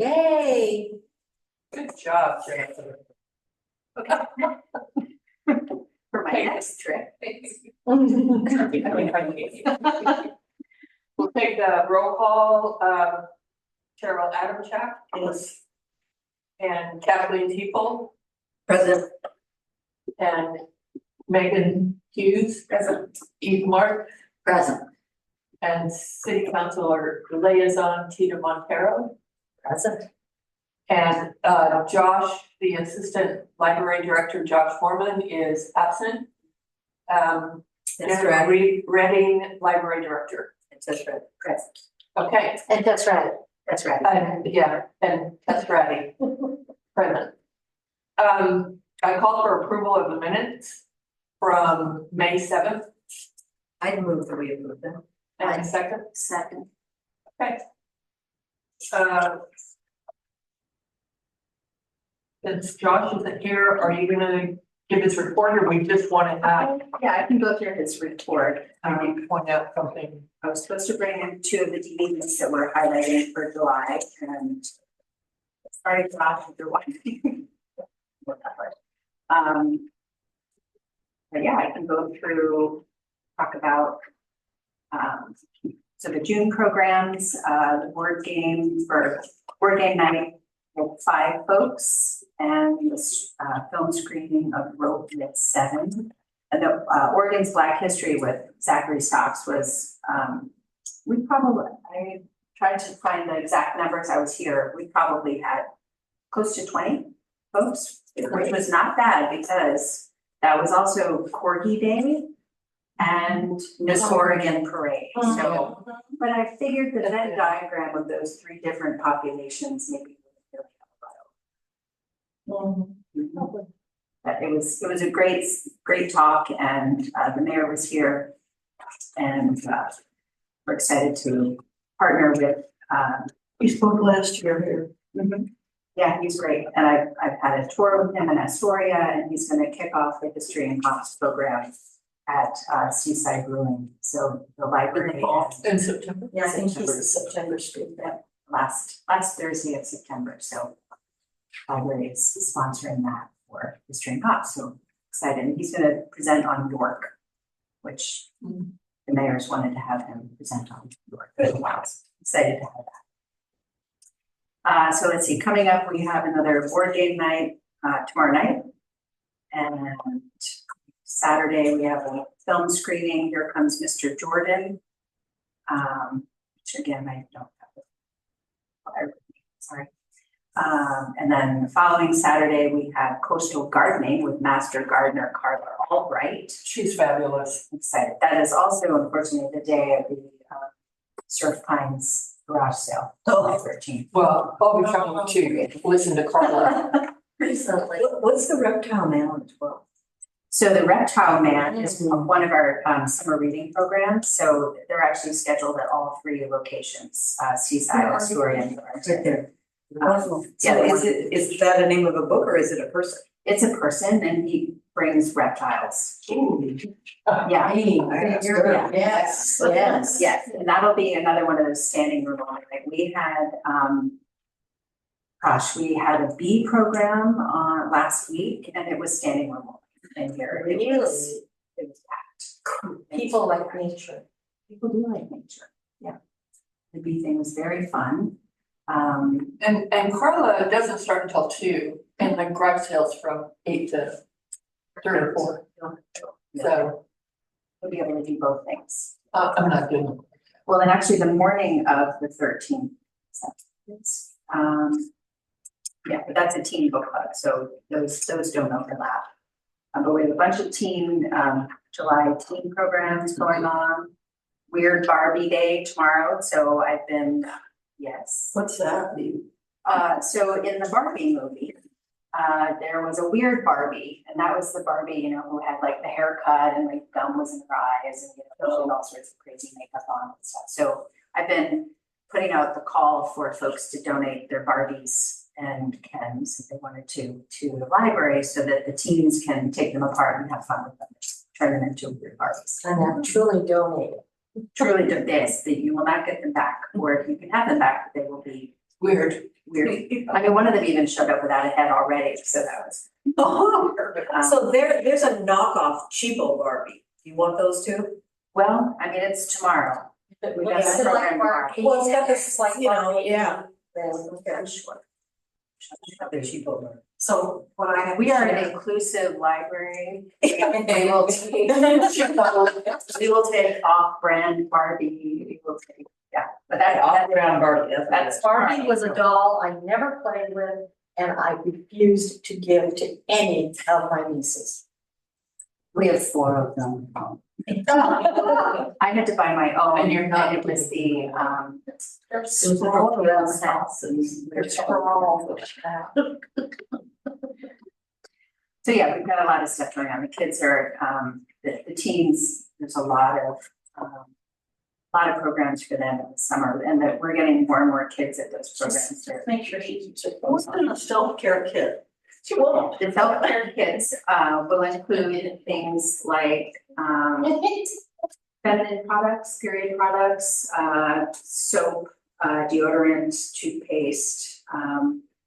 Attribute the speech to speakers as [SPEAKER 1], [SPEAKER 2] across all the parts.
[SPEAKER 1] Yay.
[SPEAKER 2] Good job, Jennifer.
[SPEAKER 3] Okay. For my next trip.
[SPEAKER 2] We'll take the roll call, Cheryl Adamchak.
[SPEAKER 1] Yes.
[SPEAKER 2] And Kathleen Teeple
[SPEAKER 1] Present.
[SPEAKER 2] and Megan Hughes.
[SPEAKER 1] Present.
[SPEAKER 2] Eve Mark
[SPEAKER 1] Present.
[SPEAKER 2] and City Councilor Liaison Tita Montero.
[SPEAKER 1] Present.
[SPEAKER 2] And Josh, the Assistant Library Director, Josh Foreman, is absent.
[SPEAKER 1] That's right.
[SPEAKER 2] Reading Library Director.
[SPEAKER 1] That's right. Present.
[SPEAKER 2] Okay,
[SPEAKER 1] And that's right. That's right.
[SPEAKER 2] and that's ready. Present. I call for approval of the minutes from May 7th.
[SPEAKER 1] I move that we approve them.
[SPEAKER 2] And second.
[SPEAKER 1] Second.
[SPEAKER 2] Okay. Since Josh isn't here, are you gonna give his report, or we just want to have,
[SPEAKER 3] Yeah, I can go through his report.
[SPEAKER 2] I need to point out something?
[SPEAKER 3] I was supposed to bring in 2 of the DVDs that we're highlighting for July, and sorry, Josh, if you're watching. But yeah, I can go through, talk about so the June programs, the board game night with 5 folks, and this film screening of Rope at 7. And the Oregon's Black History with Zachary Stocks was I tried to find the exact numbers. I was here. We probably had close to 20 folks, which was not bad because that was also Corgi Day and Miss Oregon Parade. So, but I figured the Venn diagram of those 3 different populations maybe would really help out. But it was a great talk, and the mayor was here, and we're excited to partner with.
[SPEAKER 2] We spoke last year here.
[SPEAKER 3] Yeah, he's great, and I've had a tour with him in Astoria, and he's going to kick off the history and costs program at Seaside Brewing. So the library
[SPEAKER 2] In September.
[SPEAKER 3] Yeah, I think he's
[SPEAKER 1] the September school.
[SPEAKER 3] last Thursday of September. So library is sponsoring that for history and cops. So excited. And he's going to present on York, which the mayor's wanted to have him present on York for a while. So excited to have that. So let's see, coming up, we have another board game night tomorrow night. And Saturday, we have a film screening. Here Comes Mr. Jordan. Which again, I don't have it. Sorry. And then the following Saturday, we have Coastal Gardening with Master Gardener Carla Albright.
[SPEAKER 2] She's fabulous.
[SPEAKER 3] Excited. That is also, unfortunately, the day of the Surf Pines garage sale.
[SPEAKER 1] Oh.
[SPEAKER 3] 13th.
[SPEAKER 2] Well, I'll be coming to listen to Carla.
[SPEAKER 1] Recently. What's the Reptile Man as well?
[SPEAKER 3] So the Reptile Man is one of our summer reading programs. So they're actually scheduled at all 3 locations, Seaside, Astoria, and
[SPEAKER 1] Right there.
[SPEAKER 3] Yeah,
[SPEAKER 1] Is that a name of a book or is it a person?
[SPEAKER 3] it's a person, and he brings reptiles.
[SPEAKER 1] Ooh.
[SPEAKER 3] Yeah.
[SPEAKER 1] Yes, yes.
[SPEAKER 3] Yes, and that'll be another one of those standing room only. Like we had, we had a bee program last week, and it was standing room only in here. It was packed.
[SPEAKER 1] People like nature.
[SPEAKER 3] People do like nature. Yeah, the bee thing was very fun.
[SPEAKER 2] And Carla doesn't start until 2, and the garage sale's from 8 to 3 or 4. So
[SPEAKER 3] we'll be able to do both things.
[SPEAKER 2] I'm not doing it.
[SPEAKER 3] Well, and actually the morning of the 13th. Yeah, but that's a teen book club, so those don't overlap. But we have a bunch of July teen programs going on. Weird Barbie Day tomorrow, so I've been, yes.
[SPEAKER 1] What's that?
[SPEAKER 3] So in the Barbie movie, there was a weird Barbie, and that was the Barbie, who had like the haircut and like gum was in her eyes, and she had all sorts of crazy makeup on and stuff. So I've been putting out the call for folks to donate their Barbies and Kens if they wanted to the library, so that the teens can take them apart and have fun with them, turn them into weird Barbies.
[SPEAKER 1] And have truly donated.
[SPEAKER 3] Truly do this, that you will not get them back, or if you can have them back, they will be
[SPEAKER 2] Weird.
[SPEAKER 3] weird. I mean, one of them even showed up without a head already, so that was.
[SPEAKER 1] So there's a knockoff cheapo Barbie. You want those too?
[SPEAKER 3] Well, I mean, it's tomorrow. We got
[SPEAKER 1] Yeah.
[SPEAKER 3] the program tomorrow.
[SPEAKER 1] Well, it's got this like,
[SPEAKER 4] you know,
[SPEAKER 1] yeah.
[SPEAKER 3] Then, okay, sure.
[SPEAKER 1] The cheapo Barbie.
[SPEAKER 4] So what I have.
[SPEAKER 3] We are an inclusive library. We will take off-brand Barbie, we will take, yeah, but that.
[SPEAKER 1] Off-brand Barbie,
[SPEAKER 3] That's
[SPEAKER 4] Barbie was a doll I never played with and I refused to give to any of my nieces.
[SPEAKER 3] We have 4 of them. I had to buy my own,
[SPEAKER 2] And you're not-
[SPEAKER 3] and it was the,
[SPEAKER 4] They're small around the house.
[SPEAKER 3] They're
[SPEAKER 4] They're small.
[SPEAKER 3] so yeah, we've got a lot of stuff going on. The kids are, the teens, there's a lot of programs for them in the summer, and that we're getting more and more kids at those programs.
[SPEAKER 4] Just make sure she keeps her
[SPEAKER 1] What's
[SPEAKER 4] clothes on.
[SPEAKER 1] in a self-care kit? She won't.
[SPEAKER 3] The self-care kits, will include things like, feminine products, period products, soap, deodorant, toothpaste,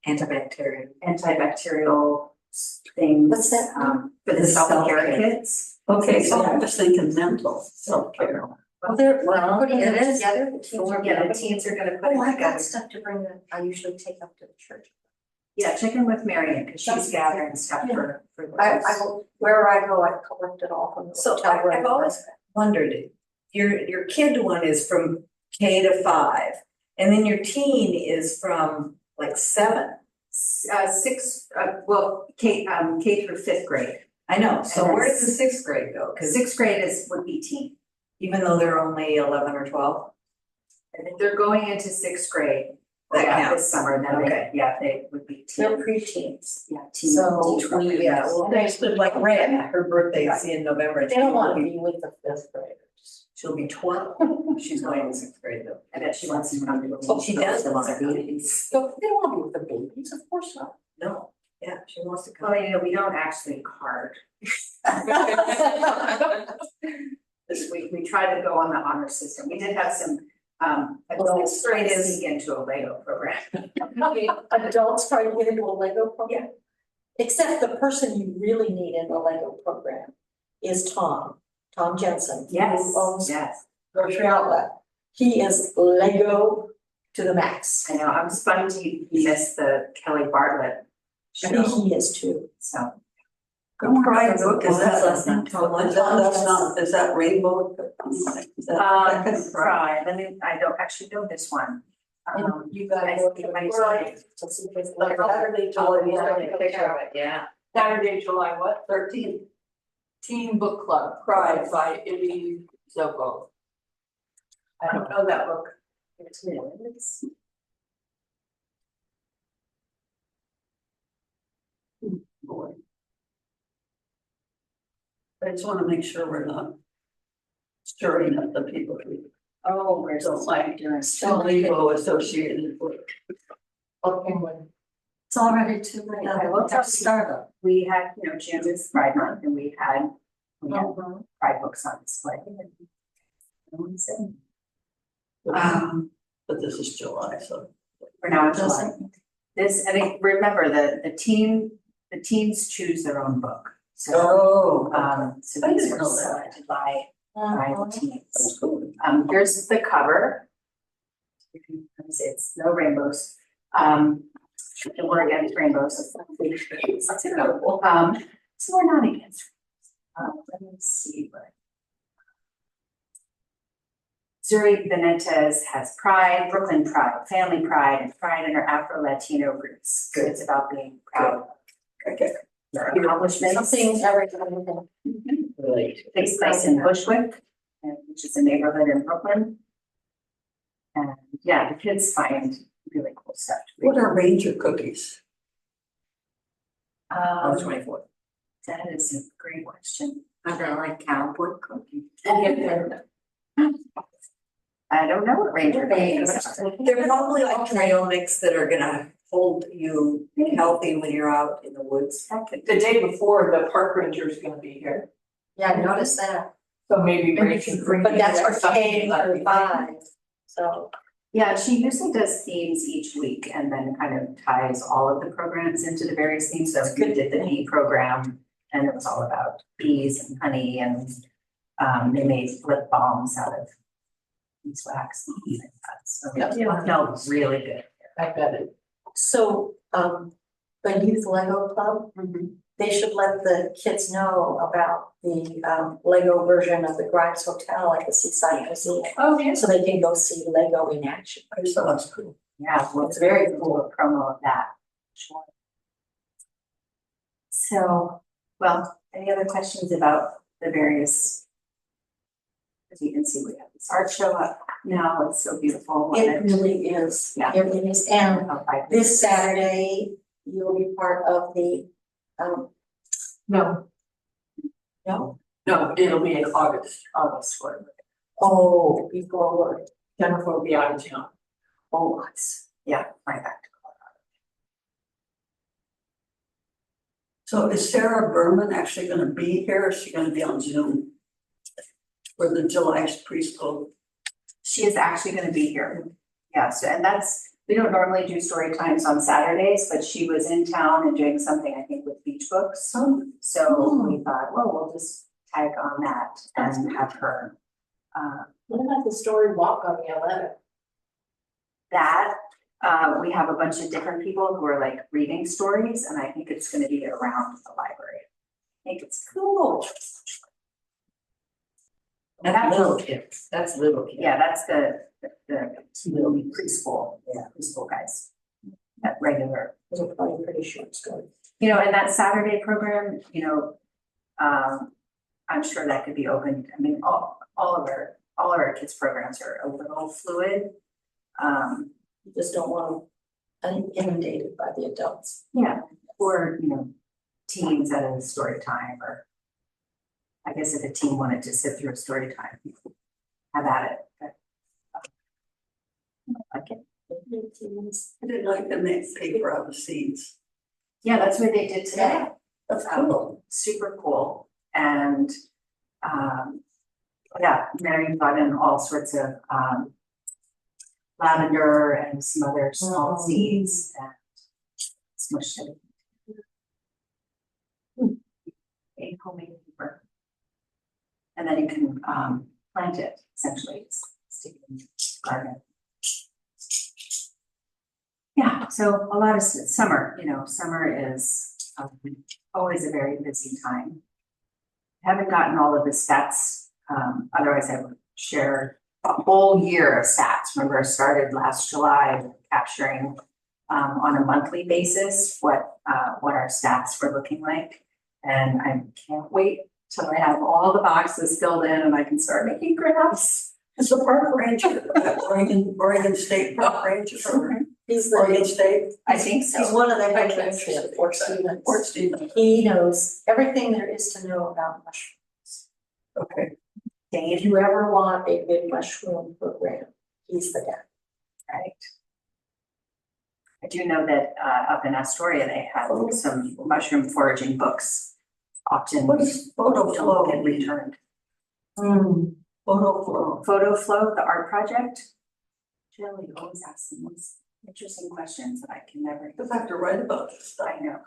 [SPEAKER 3] antibacterial things.
[SPEAKER 4] What's that?
[SPEAKER 3] For the
[SPEAKER 1] The
[SPEAKER 3] self-care
[SPEAKER 1] self-care.
[SPEAKER 3] kits.
[SPEAKER 1] Okay, so I'm just thinking mental self-care.
[SPEAKER 4] Well, they're putting
[SPEAKER 1] it
[SPEAKER 4] them
[SPEAKER 1] is.
[SPEAKER 4] together. The teens are
[SPEAKER 3] Yeah, the
[SPEAKER 4] putting-
[SPEAKER 3] teens are gonna put
[SPEAKER 4] Oh,
[SPEAKER 3] it
[SPEAKER 4] I've got
[SPEAKER 3] together.
[SPEAKER 4] stuff to bring that I usually take up to the church.
[SPEAKER 3] Yeah, check in with Marion, cause she's gathering stuff for those.
[SPEAKER 4] I will, wherever I go, I collect it all from the
[SPEAKER 1] So
[SPEAKER 4] hotel room.
[SPEAKER 1] I've always wondered, your kid one is from K to 5, and then your teen is from like 7.
[SPEAKER 3] 6, well, K through 5th grade.
[SPEAKER 1] I know, so
[SPEAKER 3] And
[SPEAKER 1] where
[SPEAKER 3] that's-
[SPEAKER 1] does the 6th grade go? Cause
[SPEAKER 3] 6th grade would be teen.
[SPEAKER 1] even though they're only 11 or 12?
[SPEAKER 3] And if they're going into 6th grade,
[SPEAKER 1] That
[SPEAKER 3] yeah,
[SPEAKER 1] counts.
[SPEAKER 3] this summer, then
[SPEAKER 1] Okay.
[SPEAKER 3] they would be
[SPEAKER 4] They're
[SPEAKER 3] teen.
[SPEAKER 4] preteens.
[SPEAKER 3] Yeah, teen.
[SPEAKER 4] So
[SPEAKER 3] teen
[SPEAKER 4] we,
[SPEAKER 3] programs.
[SPEAKER 4] well,
[SPEAKER 1] Next would like Red, her birthday's in November. and
[SPEAKER 4] they don't want to
[SPEAKER 1] she'll
[SPEAKER 4] be with the 5th graders.
[SPEAKER 1] She'll be 12. She's going in 6th grade though.
[SPEAKER 3] I bet she wants to come to the.
[SPEAKER 1] Oh, she does.
[SPEAKER 3] They want to babies.
[SPEAKER 4] So they don't want to be with the babies, of course not.
[SPEAKER 1] No, yeah, she wants to come.
[SPEAKER 3] Well, you know, we don't actually card. We try to go on the honor system. We did have some, adults try to sneak into a Lego program.
[SPEAKER 4] Adults try to get into a Lego program. Except the person you really need in the Lego program is Tom Jensen. Who owns
[SPEAKER 3] Yes.
[SPEAKER 4] Grocery Outlet. He is Lego to the max.
[SPEAKER 3] I know, I'm spun to miss the Kelly Bartlett
[SPEAKER 4] I think
[SPEAKER 3] show,
[SPEAKER 4] he is too.
[SPEAKER 3] so.
[SPEAKER 1] Good Pride book, is that
[SPEAKER 3] That's
[SPEAKER 1] not, that's not, is that Rainbow? Is that kind of Pride?
[SPEAKER 3] Right, I don't actually know this one.
[SPEAKER 4] You guys
[SPEAKER 3] I
[SPEAKER 4] look
[SPEAKER 3] think
[SPEAKER 4] at
[SPEAKER 3] my
[SPEAKER 4] my
[SPEAKER 3] side.
[SPEAKER 4] site to see if it's
[SPEAKER 2] Like
[SPEAKER 4] Lego.
[SPEAKER 2] Saturday,
[SPEAKER 1] Oh,
[SPEAKER 2] July,
[SPEAKER 1] you
[SPEAKER 2] what?
[SPEAKER 1] have a picture of it, yeah.
[SPEAKER 2] Saturday, July what, 13th? Teen Book Club, Pride by Ibby Zoko. I don't know that book.
[SPEAKER 1] Boy. I just wanna make sure we're not stirring up the people who
[SPEAKER 3] Oh, where's
[SPEAKER 1] don't
[SPEAKER 3] this
[SPEAKER 1] like
[SPEAKER 3] one doing?
[SPEAKER 1] Lego associated with.
[SPEAKER 2] Okay, when
[SPEAKER 4] It's already too late.
[SPEAKER 3] Okay, we'll
[SPEAKER 4] have to start up.
[SPEAKER 3] We had, you know, June is Pride Month and we had Pride books on display. No one said.
[SPEAKER 1] But this is July, so.
[SPEAKER 3] For now, it's July. This, and remember, the teens choose their own book. So, so
[SPEAKER 1] I
[SPEAKER 3] these
[SPEAKER 1] didn't
[SPEAKER 3] are
[SPEAKER 1] know that.
[SPEAKER 3] selected by the teens.
[SPEAKER 1] That's cool.
[SPEAKER 3] Here's the cover. You can see it's no rainbows. And we're against rainbows. That's incredible. So we're not against. Let me see what. Zuri Benitez has pride, Brooklyn pride, family pride, and pride in her Afro-Latino roots.
[SPEAKER 1] Good.
[SPEAKER 3] It's about being proud.
[SPEAKER 1] Okay.
[SPEAKER 3] Their accomplishments.
[SPEAKER 4] Something everything.
[SPEAKER 1] Right.
[SPEAKER 3] Takes place in Bushwick, which is a neighborhood in Brooklyn. And yeah, the kids find really cool stuff to read.
[SPEAKER 1] What are Ranger cookies?
[SPEAKER 3] Um,
[SPEAKER 1] 24th.
[SPEAKER 3] that is a great question. I'm gonna like cowboy cookie. I don't know what Ranger cookies are.
[SPEAKER 1] They're probably like trail mix that are gonna hold you healthy when you're out in the woods.
[SPEAKER 2] the day before, the park ranger is gonna be here,
[SPEAKER 4] Yeah, I noticed that.
[SPEAKER 2] so maybe
[SPEAKER 4] And
[SPEAKER 2] Ray
[SPEAKER 4] you
[SPEAKER 2] can
[SPEAKER 4] can
[SPEAKER 2] bring.
[SPEAKER 4] But that's
[SPEAKER 2] you
[SPEAKER 4] for
[SPEAKER 2] something
[SPEAKER 4] K
[SPEAKER 2] like
[SPEAKER 4] through
[SPEAKER 2] that.
[SPEAKER 4] 5. So
[SPEAKER 3] Yeah, she usually does themes each week and then kind of ties all of the programs into the various themes. So we did the bee program and it was all about bees and honey and they made lip balms out of beeswax and things like that. So it smelled really good.
[SPEAKER 2] I bet it.
[SPEAKER 4] So, the youth Lego club, they should let the kids know about the Lego version of the Grimes Hotel at the Seaside Museum.
[SPEAKER 2] Oh, yes.
[SPEAKER 4] So they can go see Lego in action.
[SPEAKER 1] I just thought that's cool.
[SPEAKER 3] Yeah, well, it's very cool promo of that. Sure. So, well, any other questions about the various? As you can see, we have this art show up now. It's so beautiful.
[SPEAKER 4] It really is.
[SPEAKER 3] Yeah.
[SPEAKER 4] It really is. And this Saturday, you'll be part of the,
[SPEAKER 2] No,
[SPEAKER 4] no,
[SPEAKER 2] it'll be in August.
[SPEAKER 4] oh, before,
[SPEAKER 2] Jennifer will be out of town.
[SPEAKER 4] oh, it's,
[SPEAKER 3] Yeah, right back to Colorado.
[SPEAKER 5] So is Sarah Berman actually gonna be here, or is she gonna be on Zoom? For the July preschool?
[SPEAKER 3] She is actually gonna be here. Yeah, so, and that's, we don't normally do story times on Saturdays, but she was in town and doing something, I think, with beach books. So we thought, well, we'll just tag on that and have her,
[SPEAKER 4] what about the story walk on the 11th?
[SPEAKER 3] that. We have a bunch of different people who are like reading stories, and I think it's gonna be around the library. I think it's cool.
[SPEAKER 1] That's little kids, that's little kids.
[SPEAKER 3] Yeah, that's the little preschool, preschool guys. That regular,
[SPEAKER 4] Those are probably pretty short stories.
[SPEAKER 3] you know, and that Saturday program, you know, I'm sure that could be open. I mean, all of our kids' programs are a little fluid.
[SPEAKER 4] You just don't want them inundated by the adults.
[SPEAKER 3] Yeah, or, you know, teens at a story time, or I guess if a teen wanted to sit through a story time, have at it. But, I like it.
[SPEAKER 5] I didn't like to make paper out of seeds.
[SPEAKER 3] Yeah, that's what they did today.
[SPEAKER 5] That's cool.
[SPEAKER 3] Super cool. And yeah, Mary got in all sorts of lavender and some other small seeds and smushed it. A homemade paper. And then you can plant it, essentially, it's stick it in the garden. Yeah, so a lot of summer, you know, summer is always a very busy time. Haven't gotten all of the stats, otherwise I would share a whole year of stats. Remember, I started last July capturing on a monthly basis what our stats were looking like. And I can't wait till I have all the boxes filled in and I can start making graphs.
[SPEAKER 5] It's a park ranger, Oregon State Park Ranger,
[SPEAKER 4] He's
[SPEAKER 5] Oregon State.
[SPEAKER 3] I think so.
[SPEAKER 4] He's one of the
[SPEAKER 5] I
[SPEAKER 4] head
[SPEAKER 5] can't
[SPEAKER 4] rangers
[SPEAKER 5] say
[SPEAKER 4] at
[SPEAKER 5] it.
[SPEAKER 4] Fort Stevens.
[SPEAKER 5] Fort Stevens.
[SPEAKER 4] He knows everything there is to know about mushrooms.
[SPEAKER 5] Okay.
[SPEAKER 4] If you ever want a good mushroom program, he's the guy.
[SPEAKER 3] Right. I do know that up in Astoria, they have some mushroom foraging books. Often
[SPEAKER 5] What is photo
[SPEAKER 3] don't
[SPEAKER 5] flow?
[SPEAKER 3] get returned.
[SPEAKER 5] Photo flow.
[SPEAKER 3] Photo Flow, the art project. Jill, you always ask the most interesting questions that I can never.
[SPEAKER 5] You have to write about this stuff.
[SPEAKER 3] I know.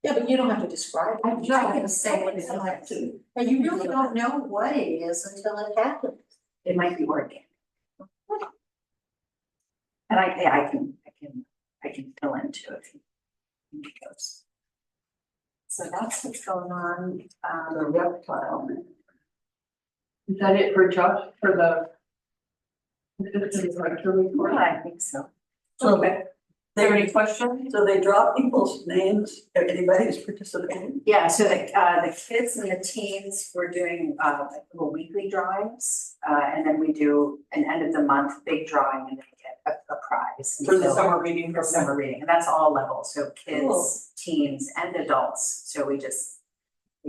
[SPEAKER 4] Yeah, but you don't have to describe it. You just have to say what it
[SPEAKER 5] I have
[SPEAKER 4] is.
[SPEAKER 5] to.
[SPEAKER 4] And you really don't know what it is until it happens.
[SPEAKER 3] It might be organic. And I can fill into it. It goes. So that's what's going on.
[SPEAKER 5] The reptile.
[SPEAKER 2] Is that it for Josh, for the? Director report?
[SPEAKER 3] I think so.
[SPEAKER 5] So
[SPEAKER 2] Okay. Do you have any questions?
[SPEAKER 5] so they drop people's names, if anybody who's participating.
[SPEAKER 3] Yeah, so the kids and the teens, we're doing like little weekly drawings. And then we do an end of the month big drawing and they get a prize.
[SPEAKER 2] For the
[SPEAKER 3] So-
[SPEAKER 2] summer reading
[SPEAKER 3] For
[SPEAKER 2] program?
[SPEAKER 3] summer reading, and that's all levels, so kids,
[SPEAKER 4] Cool.
[SPEAKER 3] teens and adults. So we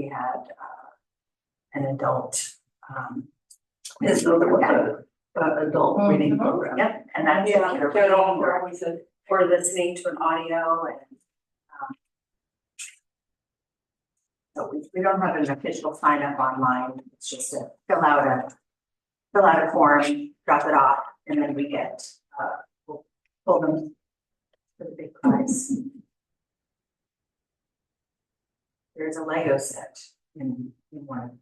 [SPEAKER 3] had an adult.
[SPEAKER 5] Yes, so there was a adult reading program.
[SPEAKER 3] Yep, and that's
[SPEAKER 2] Yeah,
[SPEAKER 3] either
[SPEAKER 2] they're all,
[SPEAKER 3] reading
[SPEAKER 2] they're
[SPEAKER 3] or
[SPEAKER 2] always a.
[SPEAKER 3] or listening to an audio and. So we don't have an official sign up online, it's just to fill out a form, drop it off, and then we get pull them for the big prize. There's a Lego set in one of them,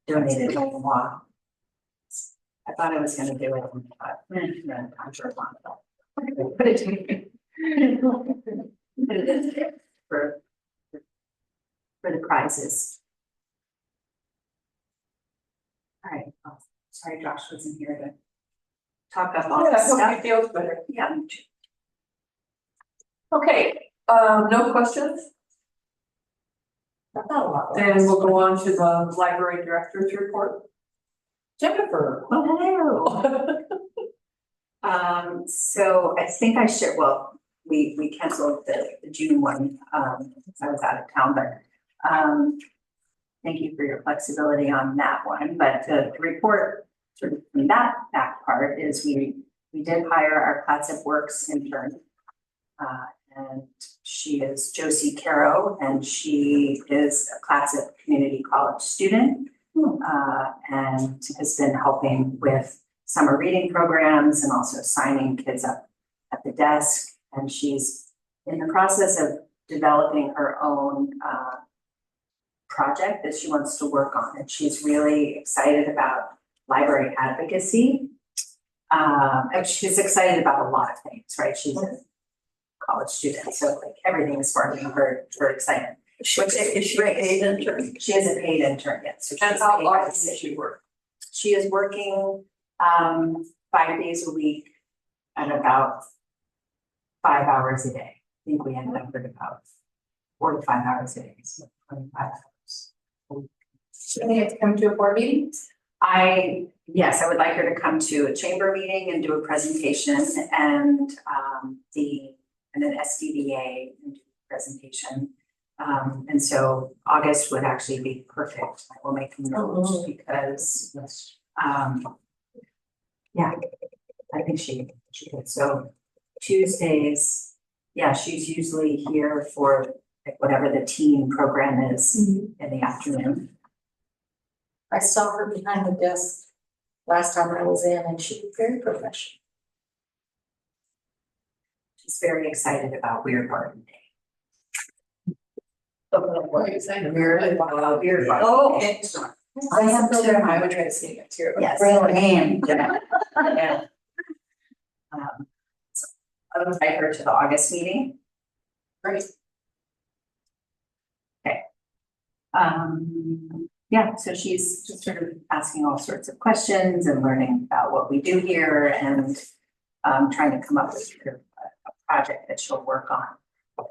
[SPEAKER 3] donated by the law. I thought I was gonna do it, but no, I'm sure it's not. Put it to me. Put it in there for the prizes. All right, oh, sorry Josh wasn't here to talk up all this stuff.
[SPEAKER 2] Feels better.
[SPEAKER 3] Yeah.
[SPEAKER 2] Okay, no questions? Then we'll go on to the library director's report. Jennifer.
[SPEAKER 3] Oh, hello. So I think I should, well, we canceled the June one, I was out of town, but, thank you for your flexibility on that one, but the report sort of from that back part is we did hire our Classic Works intern. And she is Josie Caro, and she is a Classic Community College student. And has been helping with summer reading programs and also signing kids up at the desk. And she's in the process of developing her own project that she wants to work on. And she's really excited about library advocacy. And she's excited about a lot of things, right? She's a college student, so like everything is sparking her excitement.
[SPEAKER 5] Is she a paid intern?
[SPEAKER 3] She is a paid intern, yes. So
[SPEAKER 2] And
[SPEAKER 3] she's
[SPEAKER 2] how
[SPEAKER 3] paid by
[SPEAKER 2] often
[SPEAKER 3] the
[SPEAKER 2] does
[SPEAKER 3] city.
[SPEAKER 2] she work?
[SPEAKER 3] She is working 5 days a week and about 5 hours a day. I think we ended up with about 4 to 5 hours a day, so 25 hours.
[SPEAKER 2] And they have to come to a board meeting?
[SPEAKER 3] Yes, I would like her to come to a chamber meeting and do a presentation and an SDDA and do a presentation. And so August would actually be perfect. I will make a note because yeah, I think she could. So Tuesdays, yeah, she's usually here for like whatever the teen program is in the afternoon.
[SPEAKER 4] I saw her behind the desk last time I was in, and she was very professional.
[SPEAKER 3] She's very excited about Weird Garden Day.
[SPEAKER 2] What are you saying?
[SPEAKER 3] Weird Garden
[SPEAKER 5] Oh,
[SPEAKER 3] Day.
[SPEAKER 5] excellent.
[SPEAKER 3] I am too.
[SPEAKER 2] I would try to see it too.
[SPEAKER 3] Yes.
[SPEAKER 5] Brilliant.
[SPEAKER 3] Yeah. So I'll invite her to the August meeting.
[SPEAKER 2] Great.
[SPEAKER 3] Okay. Yeah, so she's just sort of asking all sorts of questions and learning about what we do here and trying to come up with a project that she'll work on.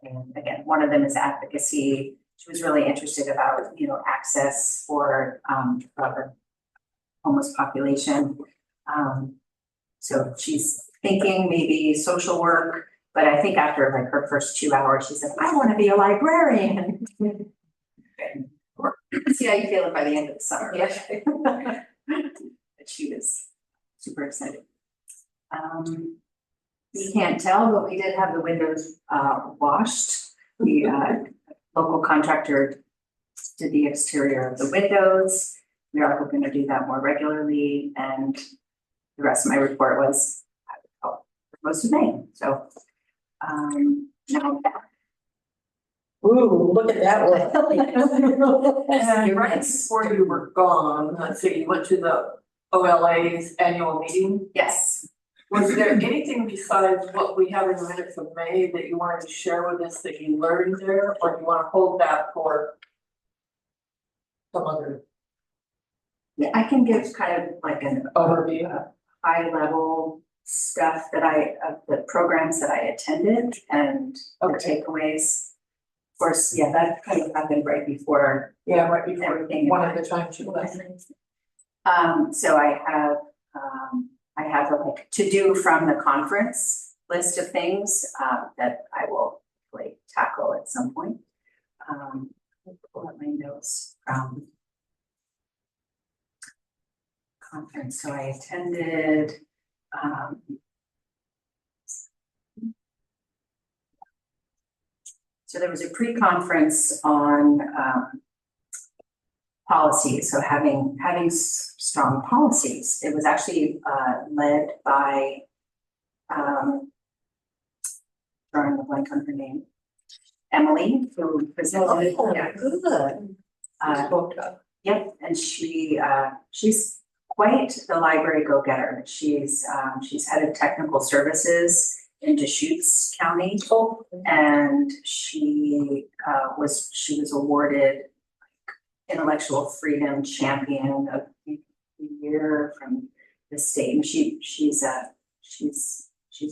[SPEAKER 3] And again, one of them is advocacy. She was really interested about, access for our homeless population. So she's thinking maybe social work, but I think after like her first 2 hours, she said, I want to be a librarian. See how you feel by the end of the summer.
[SPEAKER 2] Yeah.
[SPEAKER 3] But she was super excited. You can't tell, but we did have the windows washed. The local contractor did the exterior of the windows. We are hoping to do that more regularly, and the rest of my report was for most of May. So now
[SPEAKER 4] Ooh, look at that one.
[SPEAKER 2] And right before you were gone, let's see, you went to the OLA's annual meeting.
[SPEAKER 3] yes.
[SPEAKER 2] Was there anything besides what we have in the minutes of May that you wanted to share with us that you learned there, or do you want to hold that for some other
[SPEAKER 3] Yeah, I can give kind of like an
[SPEAKER 2] overview?
[SPEAKER 3] high level stuff that the programs that I attended and the
[SPEAKER 2] Okay.
[SPEAKER 3] takeaways. Of course, yeah, that kind of happened right before
[SPEAKER 2] Yeah, right before
[SPEAKER 3] everything.
[SPEAKER 2] one of the times you left.
[SPEAKER 3] So I have a like to do from the conference list of things that I will like tackle at some point. I'll pull up my notes from conference. So I attended so there was a pre-conference on policies, so having strong policies. It was actually led by blank on her name. Emily, who presented. Yeah.
[SPEAKER 4] Good.
[SPEAKER 3] Yep, and she's quite the library go-getter. She's head of technical services in Deschutes County. And she was awarded intellectual freedom champion of the year from the state. And she's a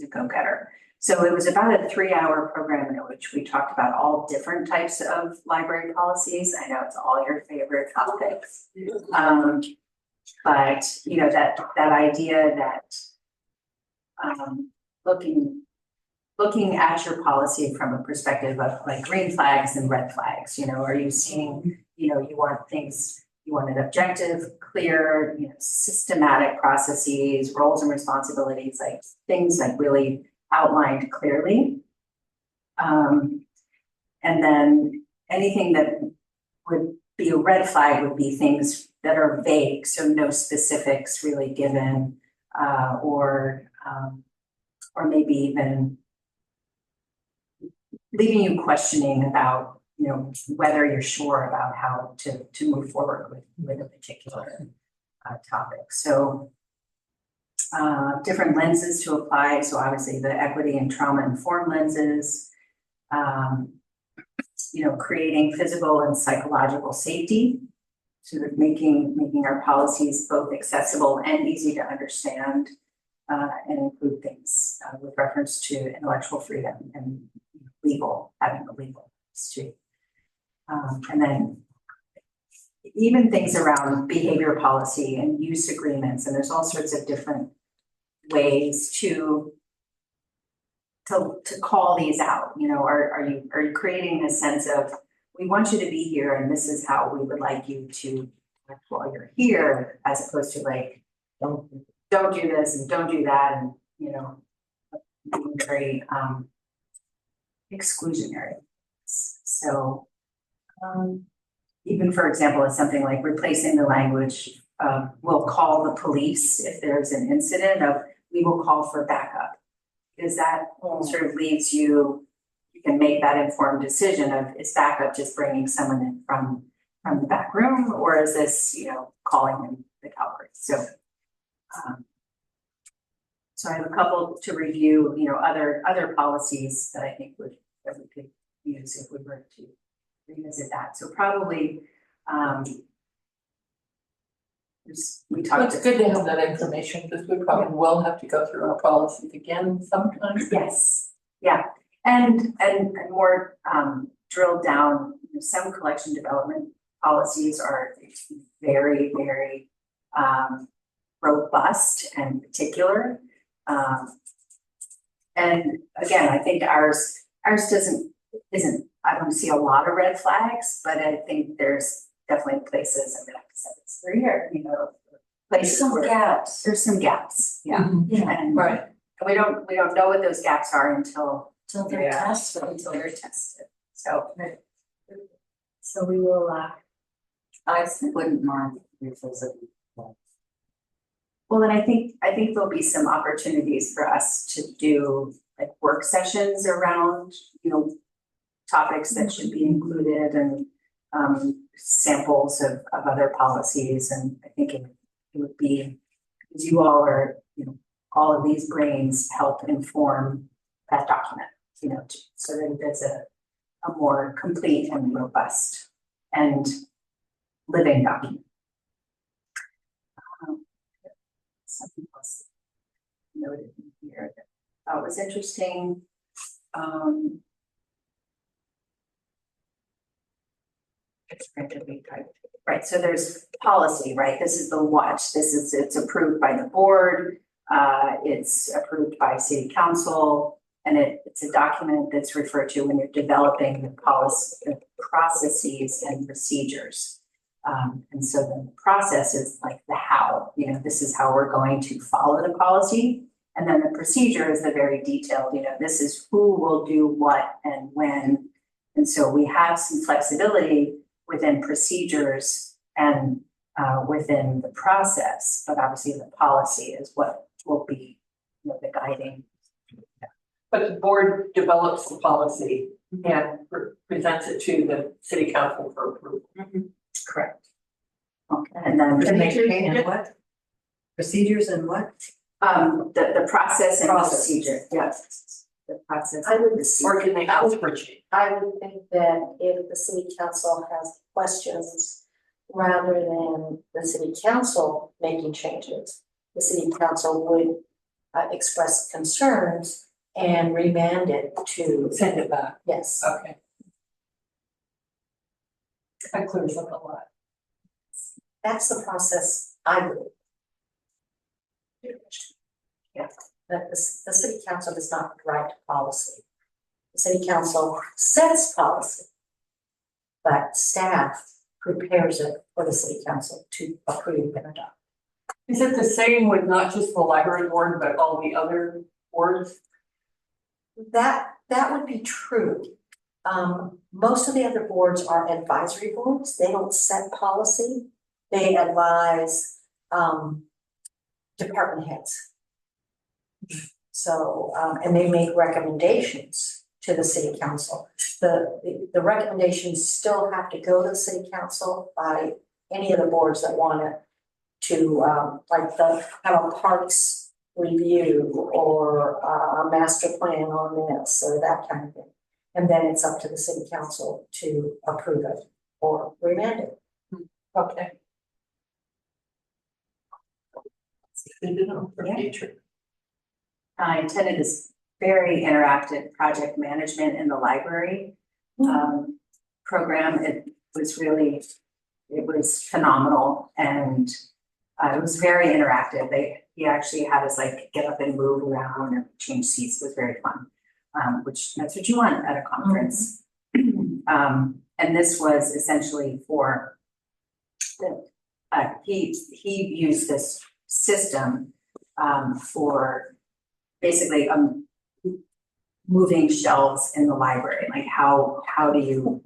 [SPEAKER 3] go-getter. So it was about a 3-hour program in which we talked about all different types of library policies. I know it's all your favorite topics. But you know, that idea that looking at your policy from a perspective of like green flags and red flags, you know, are you seeing, you know, you want an objective, clear, you know, systematic processes, roles and responsibilities, like things like really outlined clearly. And then anything that would be a red flag would be things that are vague, so no specifics really given, or maybe even leaving you questioning about, you know, whether you're sure about how to move forward with a particular topic. So different lenses to apply. So obviously the equity and trauma informed lenses, you know, creating physical and psychological safety, sort of making our policies both accessible and easy to understand, and include things with reference to intellectual freedom and having a legal too. And then even things around behavior policy and use agreements, and there's all sorts of different ways to call these out. You know, are you creating a sense of, we want you to be here and this is how we would like you to act while you're here, as opposed to like, don't do this and don't do that, and you know, being very exclusionary. So even for example, it's something like replacing the language we'll call the police if there's an incident of we will call for backup, because that sort of leaves you can make that informed decision of, is backup just bringing someone in from the back room, or is this, you know, calling in the cavalry? So so I have a couple to review, you know, other policies that I think that we could use if we were to revisit that. So probably we talked.
[SPEAKER 2] It's good to have that information, because we probably will have to go through our policies again sometimes.
[SPEAKER 3] Yes, yeah, and more drilled down. You know, some collection development policies are very, very robust and particular. And again, I think ours isn't. I don't see a lot of red flags, but I think there's definitely places, I mean, like I said, it's 3 years, you know, places where there's some gaps, yeah. And
[SPEAKER 2] Right.
[SPEAKER 3] we don't know what those gaps are until
[SPEAKER 4] they're tested.
[SPEAKER 3] until they're tested. So we will
[SPEAKER 1] I wouldn't mind revisiting.
[SPEAKER 3] well, and I think there'll be some opportunities for us to do like work sessions around, you know, topics that should be included, and samples of other policies. And I think it would be, because you all are, you know, all of these brains help inform that document, you know, so that it's a more complete and robust and living document. Something else noted in here that I thought was interesting. Right, so there's policy, right? This is the watch. It's approved by the board. It's approved by city council, and it's a document that's referred to when you're developing the policy, the processes and procedures. And so the process is like the how, you know, this is how we're going to follow the policy. And then the procedure is the very detailed, you know, this is who will do what and when. And so we have some flexibility within procedures and within the process, but obviously the policy is what will be, you know, the guiding.
[SPEAKER 2] But the board develops the policy and presents it to the city council for approval.
[SPEAKER 1] Correct.
[SPEAKER 4] Okay.
[SPEAKER 1] And then.
[SPEAKER 2] Can they change
[SPEAKER 1] and
[SPEAKER 2] it?
[SPEAKER 1] what? Procedures and what?
[SPEAKER 3] The process and
[SPEAKER 1] Process.
[SPEAKER 3] procedure,
[SPEAKER 2] Yes.
[SPEAKER 3] the process.
[SPEAKER 4] I would-
[SPEAKER 3] and procedure.
[SPEAKER 2] Or can they ask for change?
[SPEAKER 4] I would think that if the city council has questions, rather than the city council making changes, the city council would express concerns and remand it to,
[SPEAKER 2] Send it back.
[SPEAKER 4] yes.
[SPEAKER 2] Okay. That clears up a lot.
[SPEAKER 4] That's the process I believe. Yeah, that the city council does not write policy. The city council sets policy. But staff prepares it for the city council to approve and adopt.
[SPEAKER 2] Is it the same with not just the library board, but all the other boards?
[SPEAKER 4] That would be true. Most of the other boards are advisory boards. They don't set policy. They advise, department heads. So, and they make recommendations to the city council. The recommendations still have to go to the city council by any of the boards that want to, have a parks review or a master plan on this or that kind of thing. And then it's up to the city council to approve it or remand it.
[SPEAKER 2] Okay. Good to know for future.
[SPEAKER 3] I attended this very interactive project management in the library program. It was phenomenal and it was very interactive. He actually had us like get up and move around and change seats. It was very fun, which that's what you want at a conference. And this was essentially for he used this system for basically moving shelves in the library. Like how do you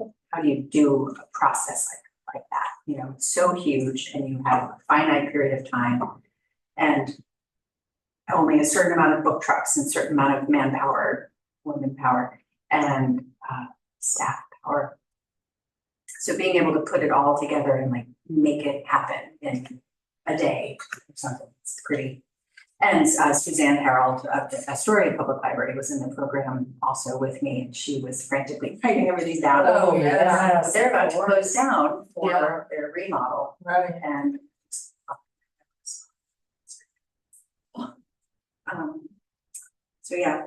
[SPEAKER 3] do a process like that? You know, it's so huge and you have a finite period of time and only a certain amount of book trucks and a certain amount of manpower, women power, and staff power. So being able to put it all together and like make it happen in a day or something, it's pretty. And Suzanne Harold of the Astoria Public Library was in the program also with me, and she was frantically writing everything down.
[SPEAKER 2] Oh,
[SPEAKER 4] yes.
[SPEAKER 3] They're about to close down for their remodel,
[SPEAKER 2] Right.
[SPEAKER 3] and so yeah,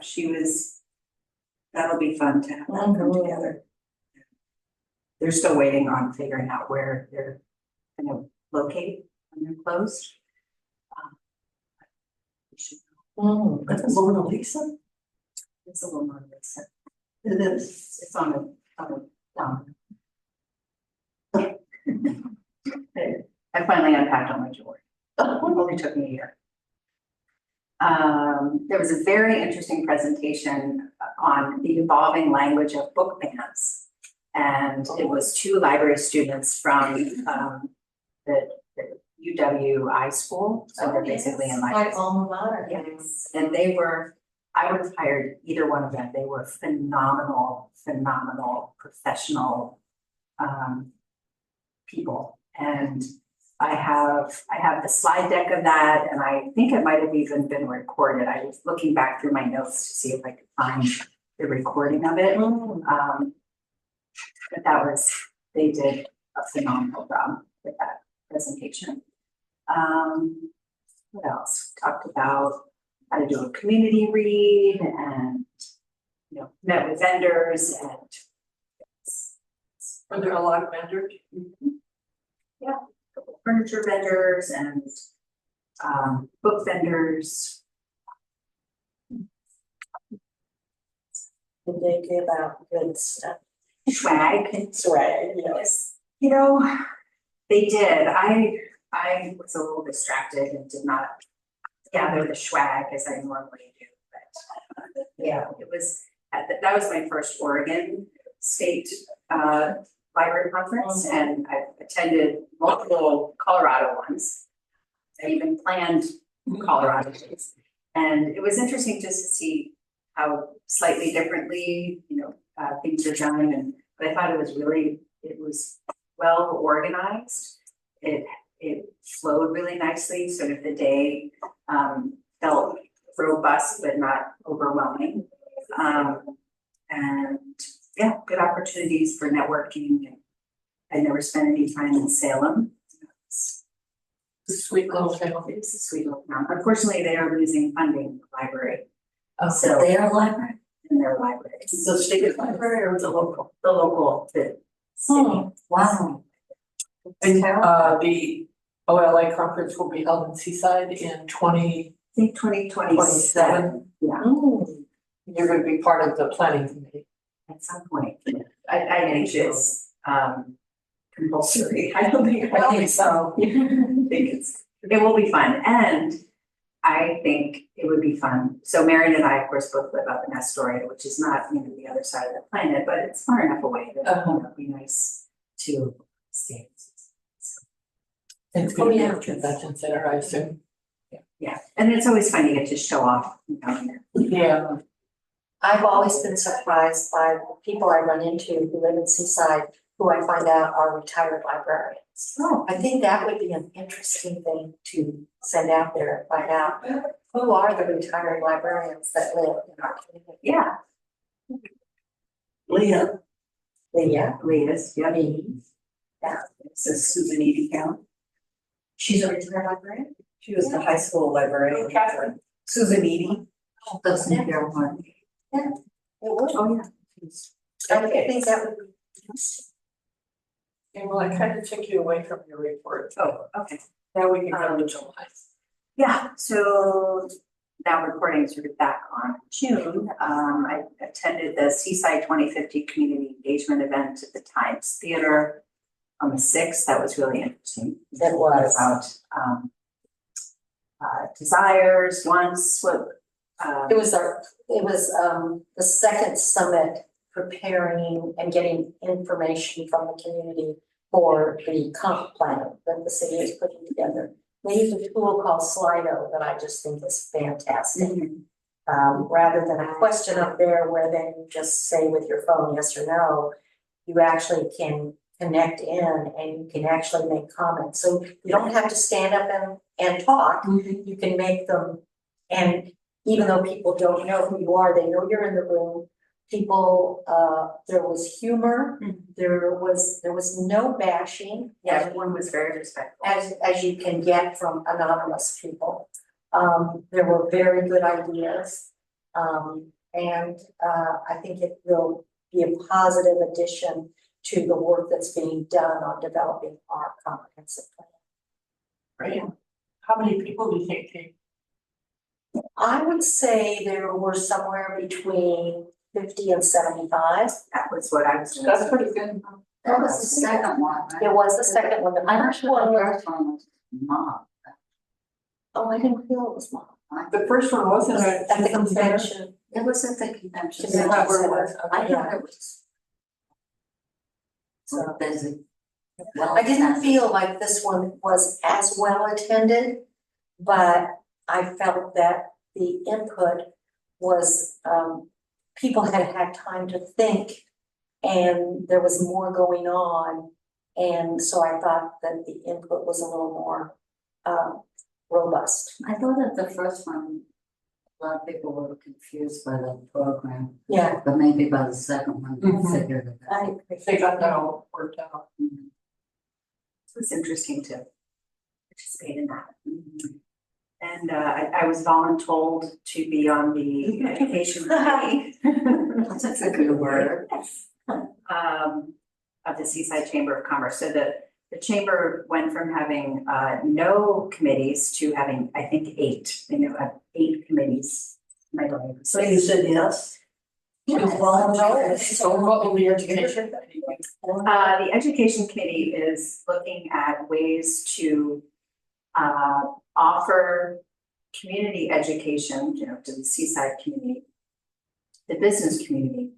[SPEAKER 3] that'll be fun to have that come together. They're still waiting on figuring out where they're gonna locate when they're closed.
[SPEAKER 5] That's a Mona Lisa.
[SPEAKER 3] It's a little more recent.
[SPEAKER 5] It is.
[SPEAKER 3] It's on a I finally unpacked all my jewelry. It only took me a year. There was a very interesting presentation on the evolving language of book bans. And it was two library students from the UWI school, so they're basically in library.
[SPEAKER 4] My alma mater.
[SPEAKER 3] Yes, and I would have hired either one of them. They were phenomenal professional people. And I have the slide deck of that, and I think it might have even been recorded. I was looking back through my notes to see if I could find the recording of it. But they did a phenomenal job with that presentation. What else? Talked about how to do a community read and, met with vendors and.
[SPEAKER 2] Are there a lot of vendors?
[SPEAKER 3] Yeah, a couple of furniture vendors and book vendors.
[SPEAKER 4] Did they give out good stuff?
[SPEAKER 3] Swag.
[SPEAKER 4] Swag, yes.
[SPEAKER 3] They did. I was a little distracted and did not gather the swag as I normally do, but yeah, it was, that was my first Oregon State Library Conference, and I've attended multiple Colorado ones. I even planned Colorado days, and it was interesting just to see how slightly differently, things are done but I thought it was well organized. It flowed really nicely, sort of the day, felt robust but not overwhelming. And yeah, good opportunities for networking. I never spent any time in Salem. It's
[SPEAKER 2] The sweet little town.
[SPEAKER 3] a sweet little town. Unfortunately, they are losing funding for the library
[SPEAKER 5] So they are library,
[SPEAKER 3] in their libraries.
[SPEAKER 5] the state library or the local?
[SPEAKER 3] The local, the city.
[SPEAKER 5] Wow.
[SPEAKER 2] And the OLA conference will be held in Seaside in 2027.
[SPEAKER 3] I think 2027, yeah,
[SPEAKER 2] You're gonna be part of the planning committee.
[SPEAKER 3] at some point. I think it's compulsory. I don't think so. I think it will be fun, and I think it would be fun. So Marion and I, of course, both live up in Astoria, which is not, the other side of the planet, but it's far enough away that it'd be nice to stay.
[SPEAKER 2] It's gonna be a convention center, I assume.
[SPEAKER 3] Yeah, and it's always fun to get to show off,
[SPEAKER 2] Yeah.
[SPEAKER 4] I've always been surprised by the people I run into who live in Seaside, who I find out are retired librarians.
[SPEAKER 3] Oh.
[SPEAKER 4] I think that would be an interesting thing to send out there and find out who are the retired librarians that live in our community.
[SPEAKER 3] Yeah,
[SPEAKER 5] Leah,
[SPEAKER 3] Leah's, yeah.
[SPEAKER 1] It's a Susan Edie count.
[SPEAKER 4] She's a retired librarian?
[SPEAKER 1] She was the high school librarian.
[SPEAKER 2] Catherine.
[SPEAKER 1] Susan Edie.
[SPEAKER 5] doesn't care what.
[SPEAKER 4] It would.
[SPEAKER 3] Oh, yeah.
[SPEAKER 4] I think that would be.
[SPEAKER 2] And will I kind of take you away from your report?
[SPEAKER 3] Oh, okay.
[SPEAKER 2] Now we can go to July.
[SPEAKER 3] Yeah, so now recording sort of back on June, I attended the Seaside 2050 Community Engagement event at the Times Theater on the 6th. That was really interesting.
[SPEAKER 4] It was.
[SPEAKER 3] About desires, wants,
[SPEAKER 4] It was the second summit preparing and getting information from the community for the comp plan that the city is putting together. They use a tool called Slido that I just think is fantastic. Rather than a question up there where then you just say with your phone yes or no, you actually can connect in and you can actually make comments. So you don't have to stand up and talk. You can make them, and even though people don't know who you are, they know you're in the room. People, there was humor, there was no bashing.
[SPEAKER 3] yeah, everyone was very respectful.
[SPEAKER 4] As you can get from anonymous people. There were very good ideas. And I think it will be a positive addition to the work that's being done on developing our comprehensive plan.
[SPEAKER 2] Right. How many people do you think came?
[SPEAKER 4] I would say there were somewhere between 50 and 75.
[SPEAKER 3] That was what I was.
[SPEAKER 2] That's pretty good.
[SPEAKER 5] That was the second one, right?
[SPEAKER 4] It was the second one. The first one was,
[SPEAKER 5] First one was mom.
[SPEAKER 4] oh, I didn't feel it was mom.
[SPEAKER 2] The first one wasn't
[SPEAKER 4] At the convention.
[SPEAKER 5] It was at the convention.
[SPEAKER 4] Is that where it was?
[SPEAKER 5] I thought it was. So busy.
[SPEAKER 4] I didn't feel like this one was as well attended, but I felt that the input was, people had had time to think and there was more going on. And so I thought that the input was a little more robust.
[SPEAKER 5] I thought that the first one, a lot of people were confused by the program,
[SPEAKER 4] Yeah,
[SPEAKER 5] but maybe by the second one, they figured it out.
[SPEAKER 4] I agree.
[SPEAKER 2] They got that all worked out.
[SPEAKER 3] It was interesting to participate in that. And I was voluntold to be on the education committee.
[SPEAKER 5] That's a good word.
[SPEAKER 3] Of the Seaside Chamber of Commerce. So the chamber went from having no committees to having, I think, 8. They now have 8 committees. Am I right?
[SPEAKER 5] So you said yes?
[SPEAKER 4] Yes.
[SPEAKER 2] So what will the education?
[SPEAKER 3] The education committee is looking at ways to offer community education, to the Seaside community, the business community,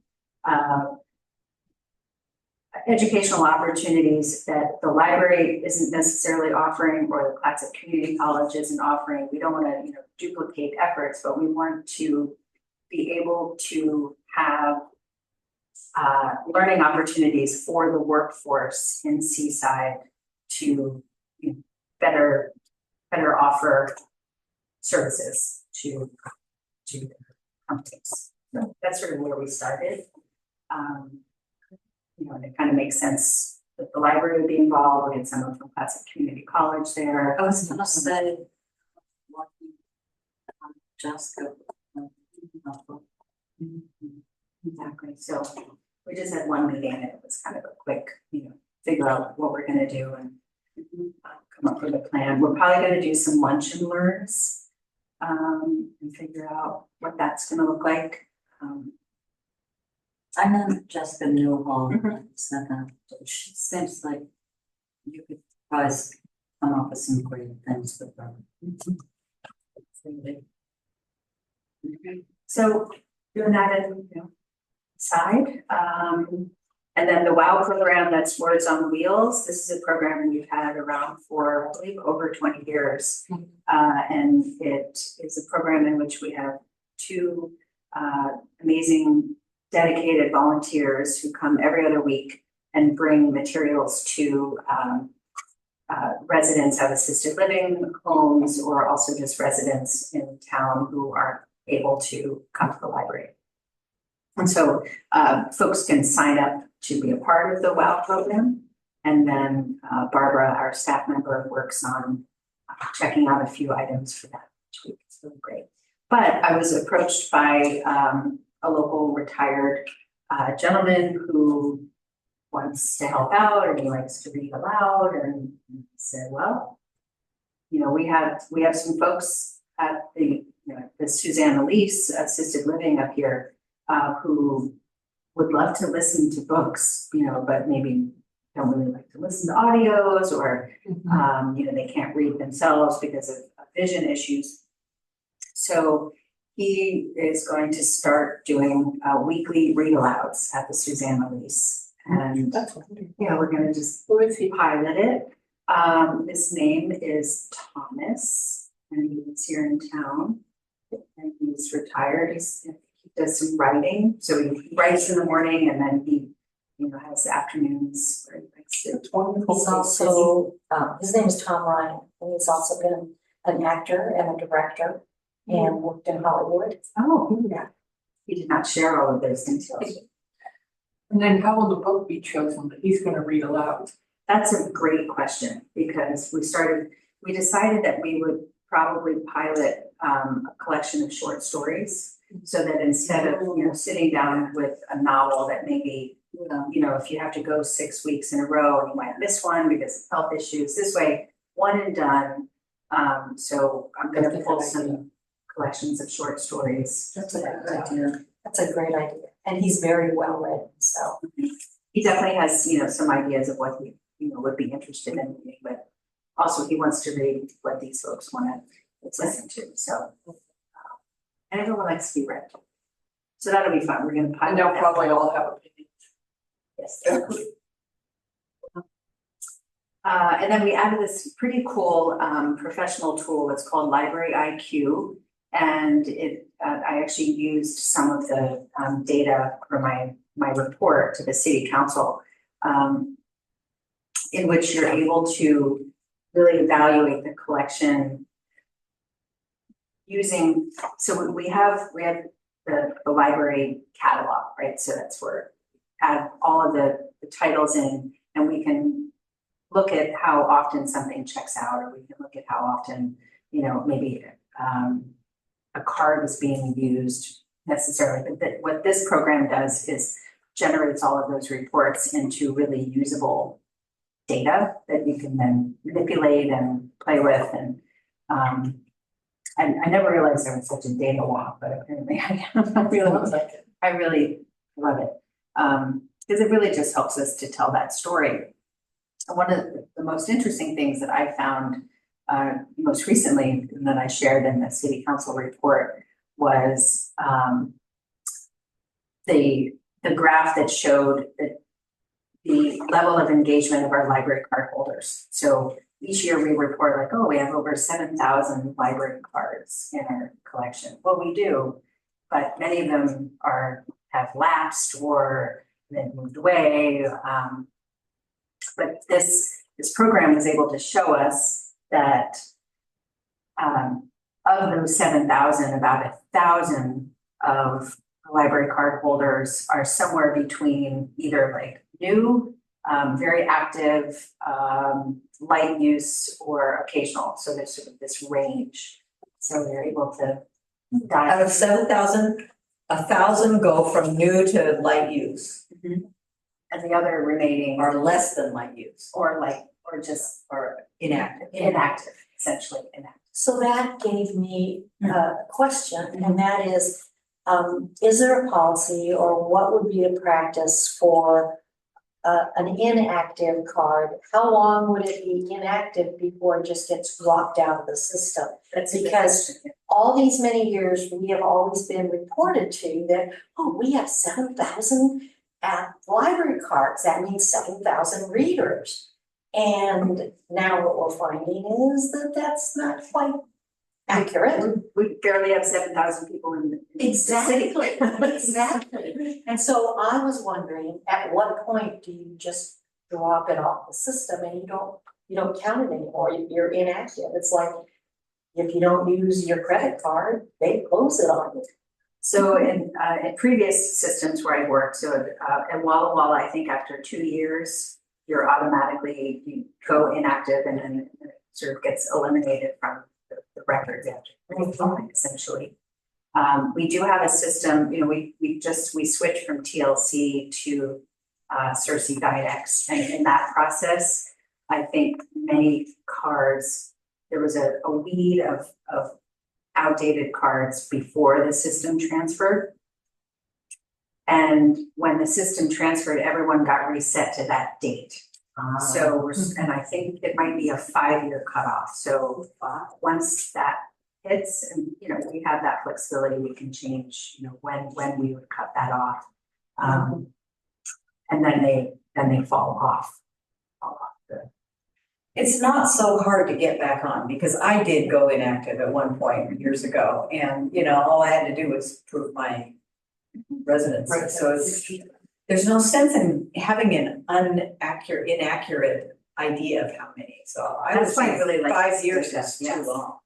[SPEAKER 3] educational opportunities that the library isn't necessarily offering or the classic community college isn't offering. We don't want to, duplicate efforts, but we want to be able to have learning opportunities for the workforce in Seaside to better offer services to the companies. So that's sort of where we started. And it kind of makes sense that the library would be involved. We had someone from Classic Community College there.
[SPEAKER 4] I was gonna say. Just go.
[SPEAKER 3] Exactly. So we just had one meeting and it was kind of a quick, figure out what we're gonna do and come up with a plan. We're probably gonna do some lunch and learns and figure out what that's gonna look like.
[SPEAKER 6] I know Jessica Newhall,
[SPEAKER 3] Mhm.
[SPEAKER 6] she seems like you could probably come up with some great things with her.
[SPEAKER 3] So doing that in, side, and then the WOW program, that's Words on Wheels. This is a program we've had around for, I believe, over 20 years. And it is a program in which we have two amazing dedicated volunteers who come every other week and bring materials to residents of assisted living homes or also just residents in town who aren't able to come to the library. And so folks can sign up to be a part of the WOW program. And then Barbara, our staff member, works on checking out a few items for that each week. It's really great. But I was approached by a local retired gentleman who wants to help out and he likes to read aloud and said, well, we have some folks at the Suzanne Elise assisted living up here who would love to listen to books, but maybe don't really like to listen to audios or they can't read themselves because of vision issues. So he is going to start doing weekly read alouds at the Suzanne Elise. And
[SPEAKER 2] That's wonderful.
[SPEAKER 3] we're gonna just
[SPEAKER 2] Who is he?
[SPEAKER 3] pilot it. His name is Thomas and he lives here in town. And he's retired. He does some writing. So he writes in the morning and then he, has afternoons where he likes to.
[SPEAKER 2] Wonderful.
[SPEAKER 4] He's also, his name is Tom Ryan, and he's also been an actor and a director and worked in Hollywood.
[SPEAKER 3] Oh, yeah. He did not share all of those details.
[SPEAKER 2] And then how will the book be chosen that he's gonna read aloud?
[SPEAKER 3] That's a great question because we decided that we would probably pilot a collection of short stories. So that instead of, sitting down with a novel that maybe, if you have to go 6 weeks in a row, you might miss one because of health issues. This way, one and done. So I'm gonna pull some collections of short stories.
[SPEAKER 4] That's a good idea. That's a great idea. And he's very well read, so.
[SPEAKER 3] He definitely has, some ideas of what he, would be interested in reading, but also he wants to read what these folks want to listen to, so. And everyone likes to be read. So that'll be fun. We're gonna pilot
[SPEAKER 2] And they'll
[SPEAKER 3] that.
[SPEAKER 2] probably all have opinions.
[SPEAKER 3] Yes. And then we added this pretty cool professional tool. It's called Library IQ. And I actually used some of the data for my report to the city council, in which you're able to really evaluate the collection using, so we have the library catalog, right? So that's where add all of the titles in and we can look at how often something checks out, or we can look at how often, maybe a card is being used necessarily. But what this program does is generates all of those reports into really usable data that you can then manipulate and play with. And I never realized there was such a data walk, but apparently I really love it. Because it really just helps us to tell that story. And one of the most interesting things that I found most recently and that I shared in the city council report was the graph that showed that the level of engagement of our library card holders. So each year we report we have over 7,000 library cards in our collection. Well, we do, but many of them have lapsed or been moved away. But this program was able to show us that of those 7,000, about 1,000 of library card holders are somewhere between either like new, very active, light use, or occasional. So there's sort of this range. So they're able to
[SPEAKER 1] Out of 7,000, 1,000 go from new to light use,
[SPEAKER 3] and the other remaining
[SPEAKER 1] or less than light use,
[SPEAKER 3] or just
[SPEAKER 1] or inactive.
[SPEAKER 3] inactive, essentially inactive.
[SPEAKER 4] So that gave me a question, and that is there a policy or what would be a practice for an inactive card? How long would it be inactive before it just gets dropped out of the system?
[SPEAKER 3] That's
[SPEAKER 4] Because all these many years, we have always been reported to that, oh, we have 7,000 library cards. That means 7,000 readers. And now what we're finding is that that's not quite accurate.
[SPEAKER 3] we barely have 7,000 people in the city.
[SPEAKER 4] Exactly. And so I was wondering, at what point do you just drop it off the system and you don't count it anymore? You're inactive. It's like if you don't use your credit card, they close it on you.
[SPEAKER 3] So in previous systems where I worked, so in Walla Walla, I think after 2 years, you go inactive and then it sort of gets eliminated from the records after refilling, essentially. We do have a system, we switched from TLC to Cersei GuideX, and in that process, I think many cards, there was a weed of outdated cards before the system transferred. And when the system transferred, everyone got reset to that date. So and I think it might be a 5-year cutoff. So once that hits, and we have that flexibility, we can change, when we would cut that off. And then they fall off.
[SPEAKER 1] It's not so hard to get back on, because I did go inactive at one point years ago, and all I had to do was prove my residency. So there's no sense in having an inaccurate idea of how many. So I
[SPEAKER 3] That's
[SPEAKER 1] would
[SPEAKER 3] why I
[SPEAKER 1] say
[SPEAKER 3] really like
[SPEAKER 1] 5 years
[SPEAKER 3] to do
[SPEAKER 1] is
[SPEAKER 3] that,
[SPEAKER 1] too
[SPEAKER 3] yes.
[SPEAKER 1] long.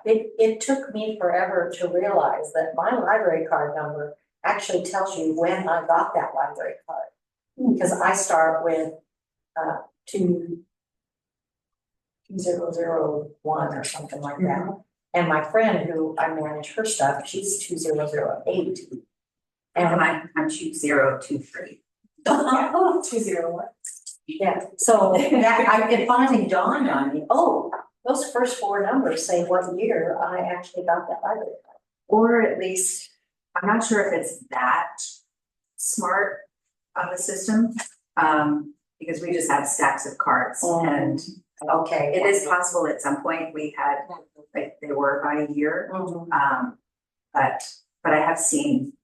[SPEAKER 4] It took me forever to realize that my library card number actually tells you when I got that library card. Because I start with 2001 or something like that. And my friend who I manage her stuff, she's 2008.
[SPEAKER 3] And I'm 2023.
[SPEAKER 2] 201.
[SPEAKER 4] Yeah, so it finally dawned on me, oh, those first 4 numbers say what year I actually got that library card.
[SPEAKER 3] Or at least, I'm not sure if it's that smart of a system, because we just have stacks of cards. And
[SPEAKER 4] Okay.
[SPEAKER 3] it is possible at some point we had, like, they were by a year. But I have seen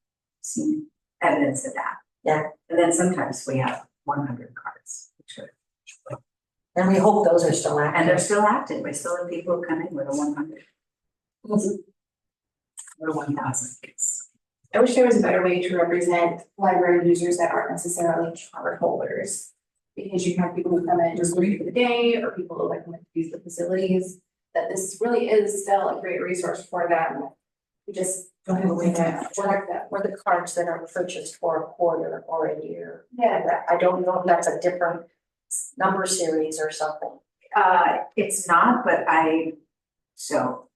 [SPEAKER 3] evidence of that.
[SPEAKER 4] Yeah.
[SPEAKER 3] And then sometimes we have 100 cards, which are,
[SPEAKER 4] And we hope those are still active.
[SPEAKER 3] and they're still active. We still have people who come in with a 100. Or 1,000.
[SPEAKER 7] I wish there was a better way to represent library users that aren't necessarily card holders. Because you have people who come in just read for the day, or people who like to use the facilities, that this really is still a great resource for them. We just don't have a way to track that.
[SPEAKER 4] Or the cards that are purchased for a quarter or a year.
[SPEAKER 7] Yeah.
[SPEAKER 4] I don't know if that's a different number series or something.
[SPEAKER 3] It's not, but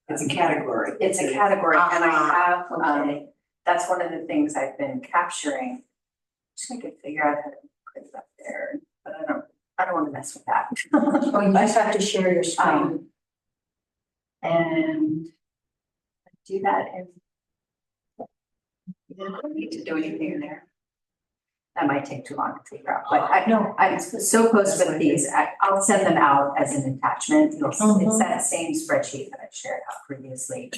[SPEAKER 1] It's a category.
[SPEAKER 3] it's a category, and I have,
[SPEAKER 4] Okay.
[SPEAKER 3] that's one of the things I've been capturing. Just I could figure out how to put it up there, but I don't want to mess with that.
[SPEAKER 4] Oh, you just have to share your screen.
[SPEAKER 3] And do that in. You don't need to do anything in there. That might take too long to figure out, but I'm so close with these, I'll send them out as an attachment. It's that same spreadsheet that I shared out previously.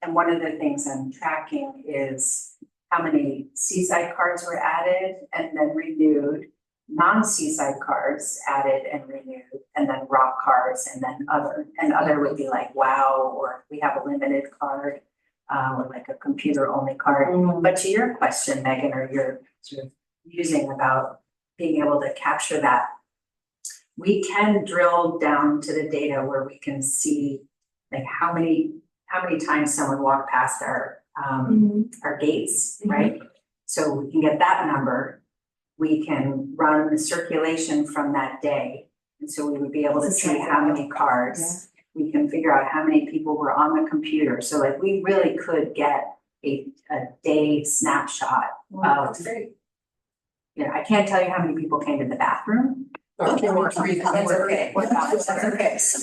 [SPEAKER 3] And one of the things I'm tracking is how many Seaside cards were added and then renewed, non-Seaside cards added and renewed, and then rock cards, and then other. And other would be like, wow, or we have a limited card. or like a computer only card. But to your question, Megan, or your sort of musing about being able to capture that, we can drill down to the data where we can see like how many times someone walked past our gates, right? So we can get that number. We can run the circulation from that day. And so we would be able to see how many cards. We can figure out how many people were on the computer. So like we really could get a day snapshot of, I can't tell you how many people came to the bathroom.
[SPEAKER 1] That's okay.
[SPEAKER 3] That's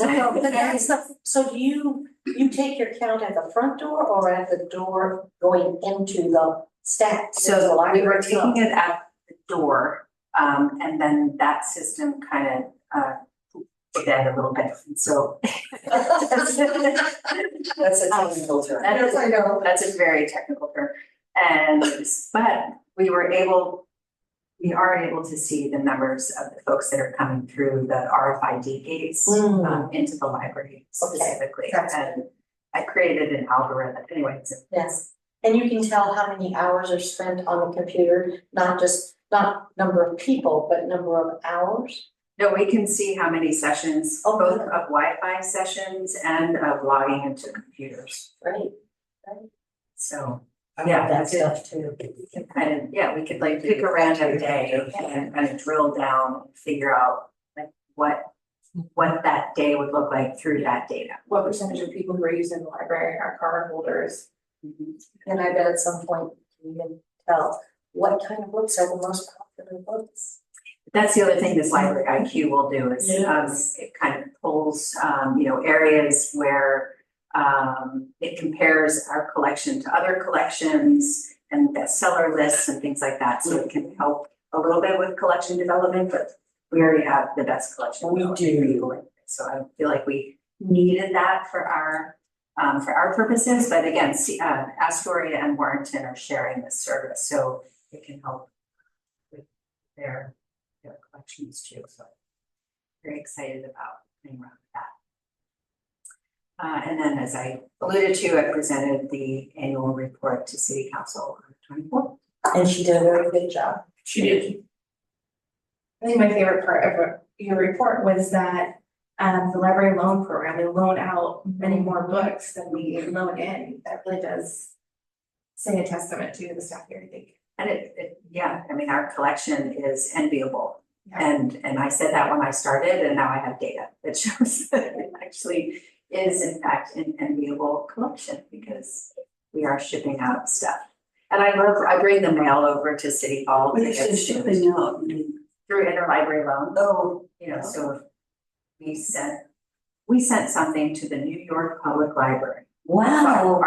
[SPEAKER 3] okay.
[SPEAKER 4] So do you take your count at the front door or at the door going into the staff?
[SPEAKER 3] So we were taking it at the door, and then that system kind of put that a little bit, and so.
[SPEAKER 1] That's a technical term.
[SPEAKER 3] That's a very technical term. But we are able to see the numbers of the folks that are coming through the RFID gates into the library specifically. And I created an algorithm anyway.
[SPEAKER 4] Yes, and you can tell how many hours are spent on the computer, not number of people, but number of hours.
[SPEAKER 3] No, we can see how many sessions, both of Wi-Fi sessions and of logging into computers.
[SPEAKER 4] Right.
[SPEAKER 3] So.
[SPEAKER 4] Yeah, that stuff too.
[SPEAKER 3] We can kind of, we could like pick a random day and kind of drill down and figure out like what that day would look like through that data.
[SPEAKER 7] What percentage of people who are using the library are card holders?
[SPEAKER 4] And I bet at some point you can tell what kind of books are the most popular books.
[SPEAKER 3] That's the other thing this library IQ will do is it kind of pulls areas where it compares our collection to other collections and bestseller lists and things like that. So it can help a little bit with collection development, but we already have the best collection.
[SPEAKER 4] We do.
[SPEAKER 3] So I feel like we needed that for our purposes. But again, Astoria and Warrenton are sharing this service, so it can help with their collections too. So very excited about playing around with that. And then, as I alluded to, I presented the annual report to City Council on the 24th.
[SPEAKER 4] And she did a very good job.
[SPEAKER 7] She did. I think my favorite part of your report was that the library loan program, we loan out many more books than we loan in. That really does say a testament to the staff here, I think.
[SPEAKER 3] And our collection is enviable.
[SPEAKER 7] Yeah.
[SPEAKER 3] And I said that when I started, and now I have data that shows that it actually is in fact an enviable collection because we are shipping out stuff. And I bring the mail over to City Hall.
[SPEAKER 5] What is it shipping out?
[SPEAKER 3] Through interlibrary loan.
[SPEAKER 5] Oh.
[SPEAKER 3] So we sent something to the New York Public Library.
[SPEAKER 5] Wow.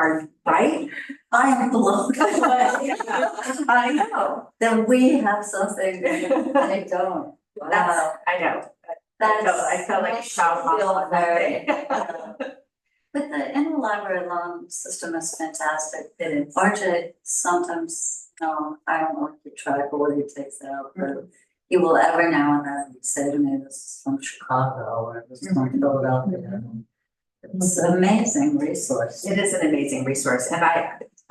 [SPEAKER 3] Right?
[SPEAKER 5] I am blown away.
[SPEAKER 3] I know.
[SPEAKER 6] Then we have something they don't. Wow.
[SPEAKER 3] I know. I felt like a child
[SPEAKER 6] feel very. But the interlibrary loan system is fantastic. It RJ sometimes, I don't want to try before he takes it out, but he will every now and then say to me, this is from Chicago or this is from Philadelphia. It's an amazing resource.
[SPEAKER 3] It is an amazing resource. And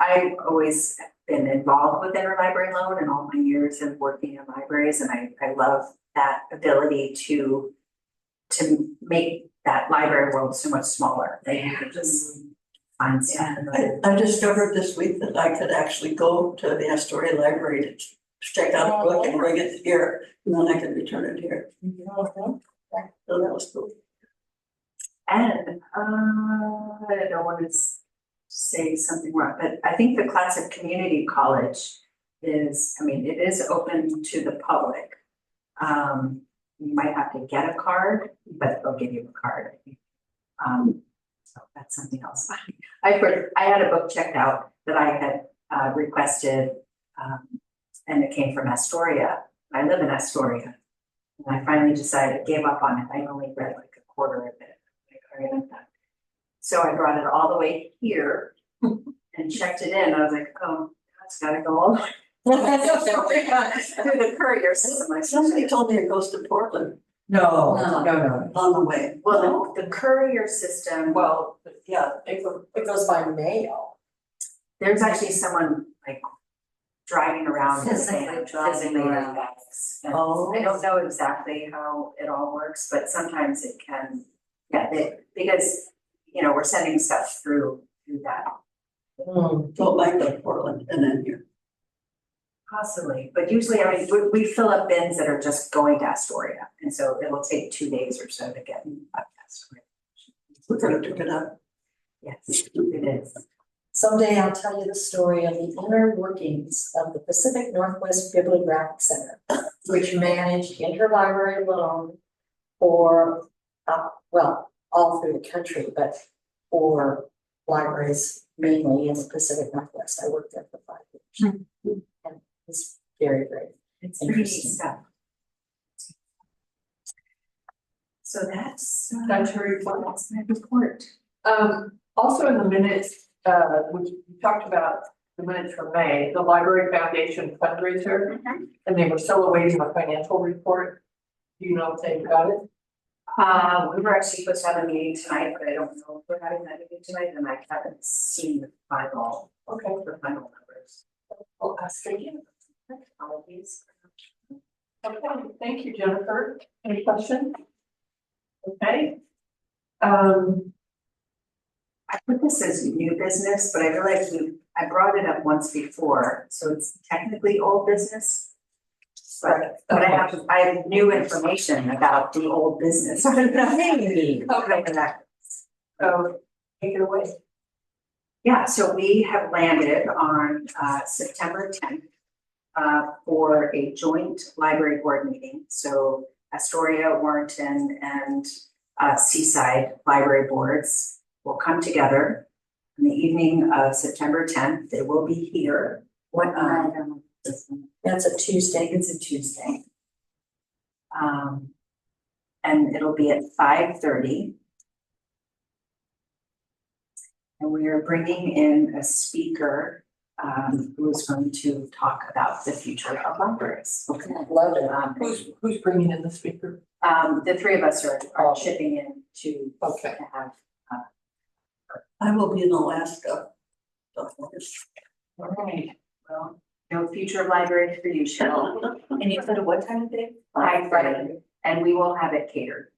[SPEAKER 3] I've always been involved with interlibrary loan in all my years of working in libraries. And I love that ability to make that library world so much smaller. That you can just find stuff.
[SPEAKER 5] I discovered this week that I could actually go to the Astoria Library to check out a book and bring it here, and then I could return it here. So that was cool.
[SPEAKER 3] And I don't want to say something wrong, but I think the Clatsop Community College is, it is open to the public. You might have to get a card, but they'll give you a card, I think. So that's something else. I had a book checked out that I had requested, and it came from Astoria. I live in Astoria, and I finally gave up on it. I only read like a quarter of it. So I brought it all the way here and checked it in. I was like, oh, that's gotta go all the way. Through the courier system.
[SPEAKER 5] Somebody told me it goes to Portland
[SPEAKER 1] No.
[SPEAKER 5] on the way.
[SPEAKER 3] Well, the courier system,
[SPEAKER 5] Well, yeah,
[SPEAKER 4] It goes by mail.
[SPEAKER 3] There's actually someone like driving around with
[SPEAKER 6] Physically
[SPEAKER 3] vans,
[SPEAKER 6] driving
[SPEAKER 3] physically with
[SPEAKER 6] around.
[SPEAKER 3] bags. And
[SPEAKER 1] Oh.
[SPEAKER 3] I don't know exactly how it all works, but sometimes it can, because, we're sending stuff through that.
[SPEAKER 4] Hmm.
[SPEAKER 5] So it might go to Portland and then here.
[SPEAKER 3] Possibly, but usually, we fill up bins that are just going to Astoria, and so it'll take 2 days or so to get up to Astoria.
[SPEAKER 5] We're gonna pick it up.
[SPEAKER 3] Yes, it is.
[SPEAKER 4] Someday I'll tell you the story of the inner workings of the Pacific Northwest Bibliographic Center, which managed interlibrary loan for, all through the country, but for libraries mainly in the Pacific Northwest. I worked there for 5 years. And it's very, very
[SPEAKER 3] It's pretty neat
[SPEAKER 4] interesting.
[SPEAKER 3] stuff. So that's
[SPEAKER 2] That's your report.
[SPEAKER 3] that's my report.
[SPEAKER 2] Also in the minutes, we talked about the minutes from May, the Library Foundation fundraiser, and they were still awaiting a financial report. Do you know if they got it?
[SPEAKER 3] We were actually supposed to have a meeting tonight, but I don't know if we're having that meeting tonight, and I haven't seen the final numbers.
[SPEAKER 2] I'll ask again.
[SPEAKER 3] Apologies.
[SPEAKER 2] Okay, thank you, Jennifer. Any questions? Okay.
[SPEAKER 3] I put this as new business, but I realized I brought it up once before, so it's technically old business. But I have new information about the old business.
[SPEAKER 2] Okay. So take it away.
[SPEAKER 3] Yeah, so we have landed on September 10th for a joint library board meeting. So Astoria, Warrenton, and Seaside Library Boards will come together in the evening of September 10th. They will be here. What
[SPEAKER 6] I don't know this one.
[SPEAKER 4] That's a Tuesday.
[SPEAKER 3] It's a Tuesday. And it'll be at 5:30. And we are bringing in a speaker who is going to talk about the future of libraries.
[SPEAKER 4] Okay, love it.
[SPEAKER 2] Who's bringing in the speaker?
[SPEAKER 3] The three of us are chipping in to
[SPEAKER 2] Okay.
[SPEAKER 3] have.
[SPEAKER 5] I will be in Alaska. So
[SPEAKER 3] All right, well, no future of libraries for you, Cheryl. And you said at what time of day? 5:30, and we will have it catered.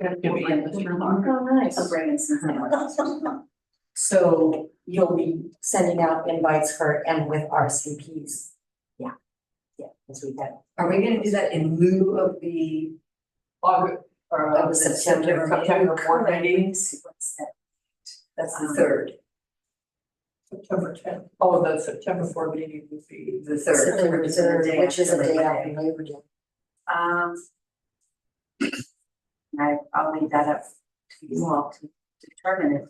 [SPEAKER 2] Gonna be in this room.
[SPEAKER 4] Oh, nice.
[SPEAKER 3] I'll bring in some sandwiches.
[SPEAKER 4] So you'll be sending out invites for and with RCPs.
[SPEAKER 3] Yeah, as we get. Are we gonna do that in lieu of the?
[SPEAKER 2] August,
[SPEAKER 3] Of the September
[SPEAKER 2] board meeting,
[SPEAKER 3] What's that? That's the third.
[SPEAKER 2] September 10th. Oh, the September board meeting would be
[SPEAKER 3] The third.
[SPEAKER 4] September third, which is a day
[SPEAKER 3] Labor
[SPEAKER 4] after
[SPEAKER 3] Day.
[SPEAKER 4] Labor Day.
[SPEAKER 3] I'll leave that up to you all to determine it.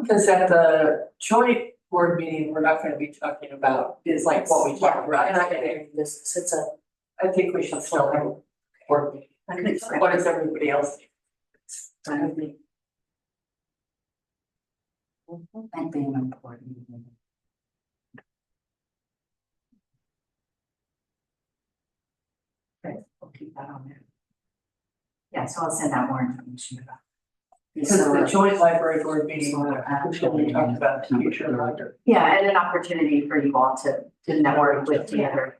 [SPEAKER 2] because at the joint board meeting, we're not gonna be talking about is like what we talked about.
[SPEAKER 4] And I can this, it's a,
[SPEAKER 2] I think we should still have a board meeting.
[SPEAKER 3] I can explain.
[SPEAKER 2] What does everybody else think?
[SPEAKER 6] Might be an important meeting.
[SPEAKER 3] Okay, we'll keep that on there. Yeah, so I'll send out more information about.
[SPEAKER 2] Because the joint library board meeting, we talked about the future of the library.
[SPEAKER 3] Yeah, and an opportunity for you all to network with the other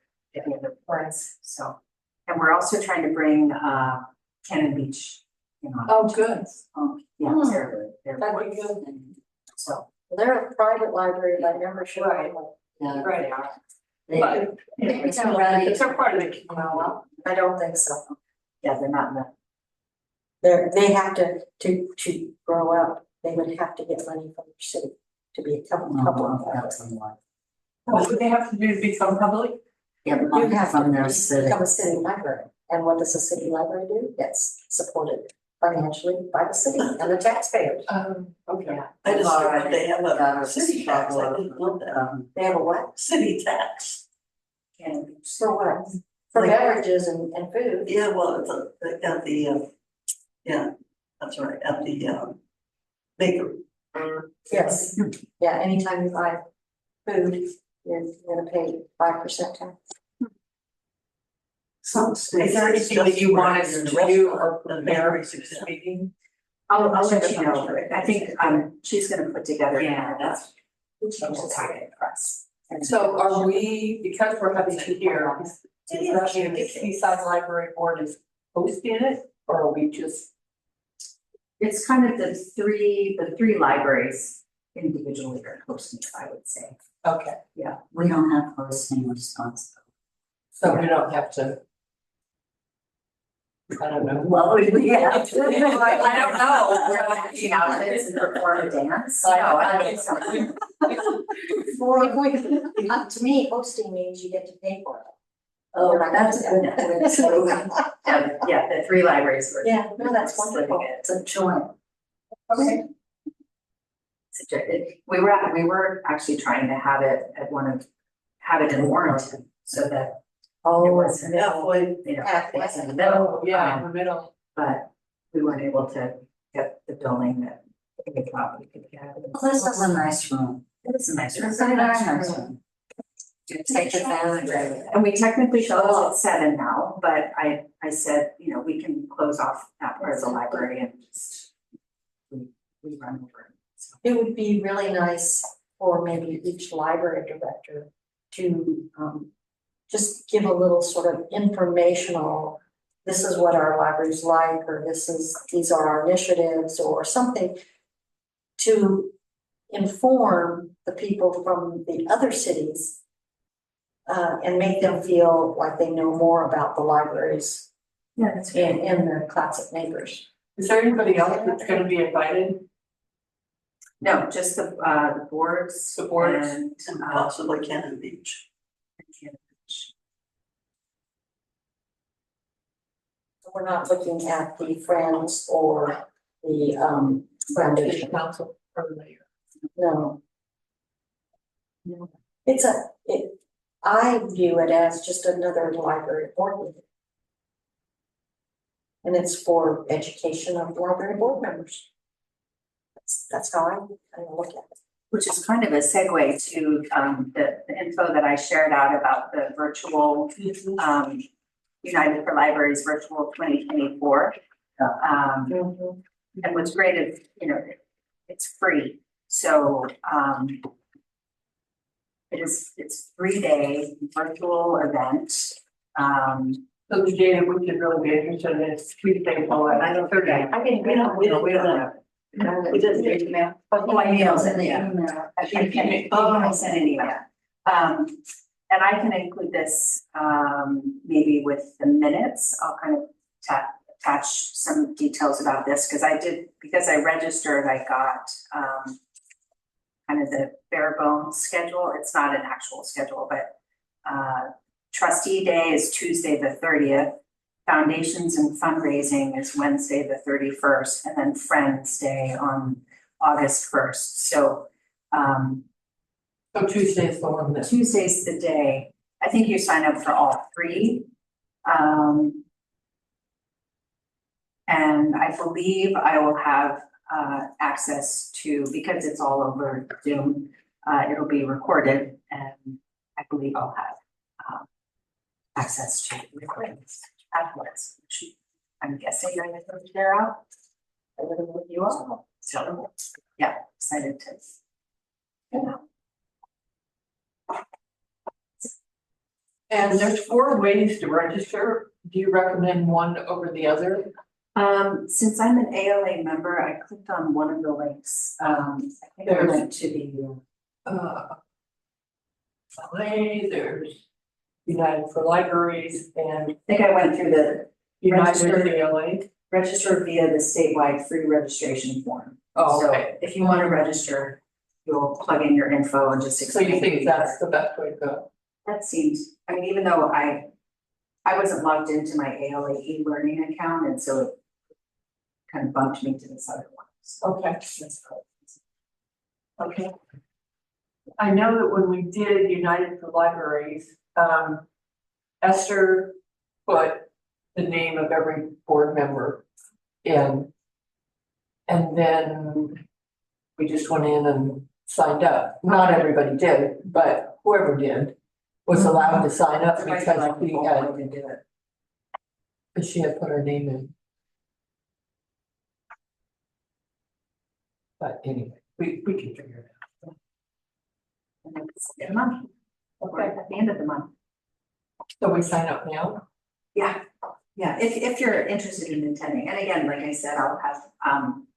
[SPEAKER 3] boards, so. And we're also trying to bring Cannon Beach,
[SPEAKER 2] Oh, good.
[SPEAKER 3] yeah,
[SPEAKER 4] Hmm.
[SPEAKER 3] they're
[SPEAKER 2] That'd be good.
[SPEAKER 3] so.
[SPEAKER 4] they're a private library by membership.
[SPEAKER 2] Right.
[SPEAKER 6] Yeah,
[SPEAKER 2] Right.
[SPEAKER 6] they are.
[SPEAKER 2] But
[SPEAKER 6] They,
[SPEAKER 2] it's a part of the community.
[SPEAKER 4] I don't think so.
[SPEAKER 3] Yeah, they're not in the.
[SPEAKER 4] They have to grow up, they would have to get money from the city to be a couple of
[SPEAKER 6] That's a lot.
[SPEAKER 2] What would they have to do to become public?
[SPEAKER 6] Yeah,
[SPEAKER 4] You
[SPEAKER 6] money
[SPEAKER 4] have
[SPEAKER 6] from
[SPEAKER 4] to
[SPEAKER 6] their city.
[SPEAKER 4] become a city library, and what does a city library do? It's supported financially by the city and the taxpayers.
[SPEAKER 2] Okay.
[SPEAKER 5] I just heard that they have
[SPEAKER 6] Got
[SPEAKER 5] a
[SPEAKER 6] a
[SPEAKER 5] city tax, I
[SPEAKER 6] struggle.
[SPEAKER 5] didn't know that.
[SPEAKER 4] They have a what?
[SPEAKER 5] City tax.
[SPEAKER 3] Cannon Beach.
[SPEAKER 4] For what? For beverages and food.
[SPEAKER 5] Yeah, well, it's at the, yeah, that's right, at the bakery.
[SPEAKER 4] Yes, yeah, anytime you buy food, you're gonna pay 5% tax.
[SPEAKER 5] Some states.
[SPEAKER 2] Is there anything that you want us to do or
[SPEAKER 5] The
[SPEAKER 2] prepare
[SPEAKER 5] bakery
[SPEAKER 2] for this
[SPEAKER 5] success.
[SPEAKER 2] meeting?
[SPEAKER 3] I'll let you know, I think she's gonna put together.
[SPEAKER 1] Yeah, that's.
[SPEAKER 2] So are we, because we're having it here, is that mean the Seaside Library Board is hosting it, or are we just?
[SPEAKER 3] It's kind of the three libraries individually are hosting it, I would say.
[SPEAKER 2] Okay,
[SPEAKER 6] We don't have hosting responsibility.
[SPEAKER 2] so we don't have to. I don't know.
[SPEAKER 6] Well, yeah.
[SPEAKER 3] I don't know, we're not acting outfits and perform a dance. No, I don't think so.
[SPEAKER 4] To me, hosting means you get to pay for it.
[SPEAKER 3] Oh, that's good. Yeah, the three libraries were.
[SPEAKER 4] Yeah, no, that's wonderful.
[SPEAKER 3] It's a joint.
[SPEAKER 2] Okay.
[SPEAKER 3] We were actually trying to have it in Warrenton, so that
[SPEAKER 4] Oh,
[SPEAKER 3] it was,
[SPEAKER 5] Halfway.
[SPEAKER 3] you know,
[SPEAKER 4] halfway.
[SPEAKER 3] it's in the middle.
[SPEAKER 2] Yeah, in the middle.
[SPEAKER 3] But we weren't able to get the building that we thought we could get.
[SPEAKER 6] Well, this is a nice room.
[SPEAKER 3] It is a nice room.
[SPEAKER 6] It's a very nice room. You take your family.
[SPEAKER 3] And we technically close at 7 now, but I said, you know, we can close off that part of the library and just we run over. So
[SPEAKER 4] it would be really nice for maybe each library director to just give a little sort of informational, this is what our library's like, or these are our initiatives, or something to inform the people from the other cities and make them feel like they know more about the libraries
[SPEAKER 3] yeah, that's
[SPEAKER 4] in their classic neighbors.
[SPEAKER 2] Is there anybody else that's gonna be invited?
[SPEAKER 3] No, just the boards.
[SPEAKER 2] The boards.
[SPEAKER 3] And
[SPEAKER 5] And possibly Cannon Beach.
[SPEAKER 4] We're not looking at the Friends or the foundation.
[SPEAKER 2] Council or the mayor.
[SPEAKER 4] No. No. I view it as just another library board meeting. And it's for education of library board members. That's how I look at it.
[SPEAKER 3] Which is kind of a segue to the info that I shared out about the virtual United for Libraries Virtual 2024. And what's great is, you know, it's free. So it's 3-day virtual event.
[SPEAKER 2] So the data we should really be interested in is Tuesday, I know third day.
[SPEAKER 3] I mean, we don't have.
[SPEAKER 5] We didn't get email.
[SPEAKER 3] Oh, I emailed
[SPEAKER 6] In the
[SPEAKER 3] it, yeah.
[SPEAKER 6] email.
[SPEAKER 3] I sent an email. And I can include this, maybe with the minutes, I'll kind of attach some details about this, because I registered, I got, kind of the bare bones schedule. It's not an actual schedule, but, trustee day is Tuesday, the 30th. Foundations and fundraising is Wednesday, the 31st, and then Friends Day on August 1st. So,
[SPEAKER 2] So Tuesday is the one that.
[SPEAKER 3] Tuesday's the day. I think you sign up for all three. And I believe I will have access to, because it's all over Zoom, it'll be recorded, and I believe I'll have access to recordings afterwards, which I'm guessing I'm going to share out with you all. So, yeah, excited to. Yeah.
[SPEAKER 2] And there's 4 ways to register. Do you recommend one over the other?
[SPEAKER 3] Since I'm an ALA member, I clicked on one of the links. I think I went to the.
[SPEAKER 2] LA, there's United for Libraries and
[SPEAKER 3] I think I went through the
[SPEAKER 2] United for LA.
[SPEAKER 3] register via the statewide free registration form.
[SPEAKER 2] Oh,
[SPEAKER 3] So
[SPEAKER 2] okay.
[SPEAKER 3] if you want to register, you'll plug in your info and just.
[SPEAKER 2] So you think that's the best way to go?
[SPEAKER 3] That seems, I mean, even though I wasn't logged into my ALA e-learning account, and so it kind of bumped me to this other one. So
[SPEAKER 2] Okay.
[SPEAKER 3] that's cool.
[SPEAKER 2] Okay. I know that when we did United for Libraries, Esther put the name of every board member in. And then we just went in and signed up. Not everybody did, but whoever did was allowed to sign up because she had put her name in. But anyway, we can figure it out.
[SPEAKER 3] And then it's the month, or at the end of the month.
[SPEAKER 2] So we sign up now?
[SPEAKER 3] Yeah, if you're interested in attending, and again, like I said, I'll have,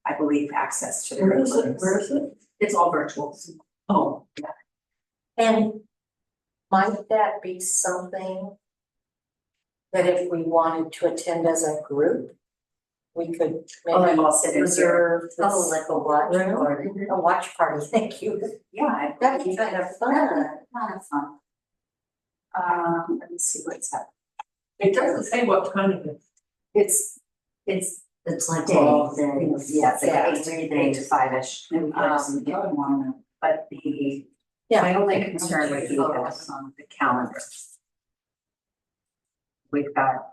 [SPEAKER 3] I believe, access to the
[SPEAKER 5] Where is it?
[SPEAKER 3] recordings.
[SPEAKER 5] Where is it?
[SPEAKER 3] It's all virtual.
[SPEAKER 5] Oh,
[SPEAKER 4] And might that be something that if we wanted to attend as a group, we could
[SPEAKER 3] Oh,
[SPEAKER 4] maybe
[SPEAKER 3] and I'll sit in here.
[SPEAKER 4] reserve this
[SPEAKER 6] Oh, like a watch
[SPEAKER 4] room?
[SPEAKER 6] party.
[SPEAKER 4] A watch party, thank you.
[SPEAKER 3] Yeah,
[SPEAKER 4] That'd be kind of fun.
[SPEAKER 6] Kind of fun.
[SPEAKER 3] let me see what's up.
[SPEAKER 2] It doesn't say what kind of it.
[SPEAKER 3] It's
[SPEAKER 6] It's like
[SPEAKER 3] day,
[SPEAKER 6] all day.
[SPEAKER 3] yeah, it's like
[SPEAKER 6] Yeah,
[SPEAKER 3] eight
[SPEAKER 6] 3
[SPEAKER 3] to
[SPEAKER 6] days.
[SPEAKER 3] 5-ish.
[SPEAKER 6] Maybe person get one.
[SPEAKER 3] But the,
[SPEAKER 4] Yeah.
[SPEAKER 3] my only concern would be
[SPEAKER 6] Focus
[SPEAKER 3] on the calendar. We've got.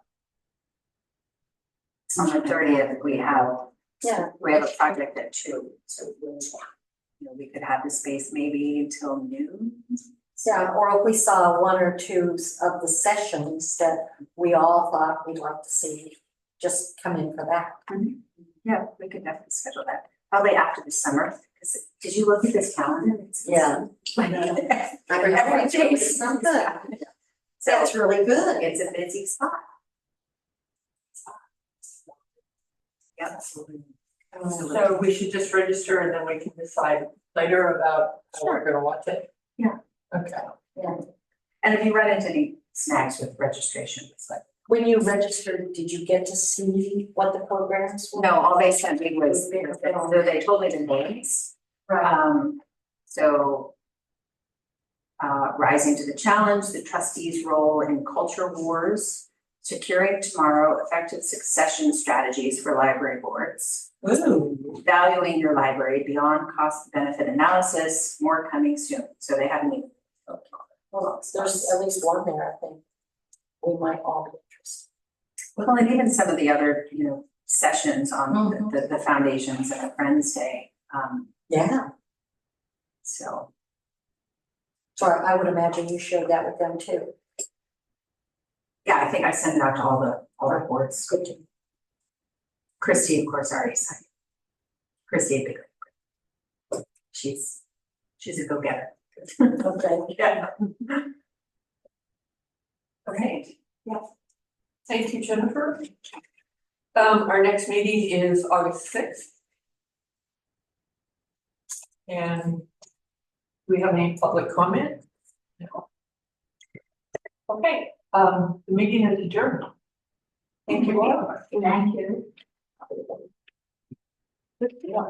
[SPEAKER 3] On the 30th, we have a project at 2, so we could have the space maybe until noon.
[SPEAKER 4] Yeah, or if we saw one or two of the sessions that we all thought we'd like to see, just come in for that.
[SPEAKER 3] Yeah, we could definitely schedule that, probably after the summer, because did you look at this calendar? It's-
[SPEAKER 4] Yeah.
[SPEAKER 3] Every day is something. So
[SPEAKER 4] That's really good.
[SPEAKER 3] it's a busy spot. Yep.
[SPEAKER 2] So we should just register and then we can decide later about how we're gonna watch it?
[SPEAKER 3] Yeah.
[SPEAKER 2] Okay.
[SPEAKER 3] And if you run into any snags with registration, it's like,
[SPEAKER 4] When you registered, did you get to see what the programs were?
[SPEAKER 3] no, all they sent me was, so they told me the names. So. Rising to the challenge, the trustees' role in culture wars, securing tomorrow, effective succession strategies for library boards.
[SPEAKER 5] ooh,
[SPEAKER 3] Valuing your library beyond cost benefit analysis, more coming soon. So they haven't even.
[SPEAKER 4] Well, there's at least one there, I think. We might all be interested.
[SPEAKER 3] Well, and even some of the other, sessions on the foundations and the Friends Day,
[SPEAKER 4] Yeah.
[SPEAKER 3] so.
[SPEAKER 4] So I would imagine you shared that with them too.
[SPEAKER 3] Yeah, I think I sent it out to all the boards.
[SPEAKER 4] Good to.
[SPEAKER 3] Christy, of course, already signed. Christy, big. She's a go-getter.
[SPEAKER 4] Okay.
[SPEAKER 3] Yeah. Okay,
[SPEAKER 2] Thank you, Jennifer. Our next meeting is August 6th. And do we have any public comment? No. Okay, the meeting is adjourned. Thank you all.
[SPEAKER 6] Thank you.
[SPEAKER 2] Yeah.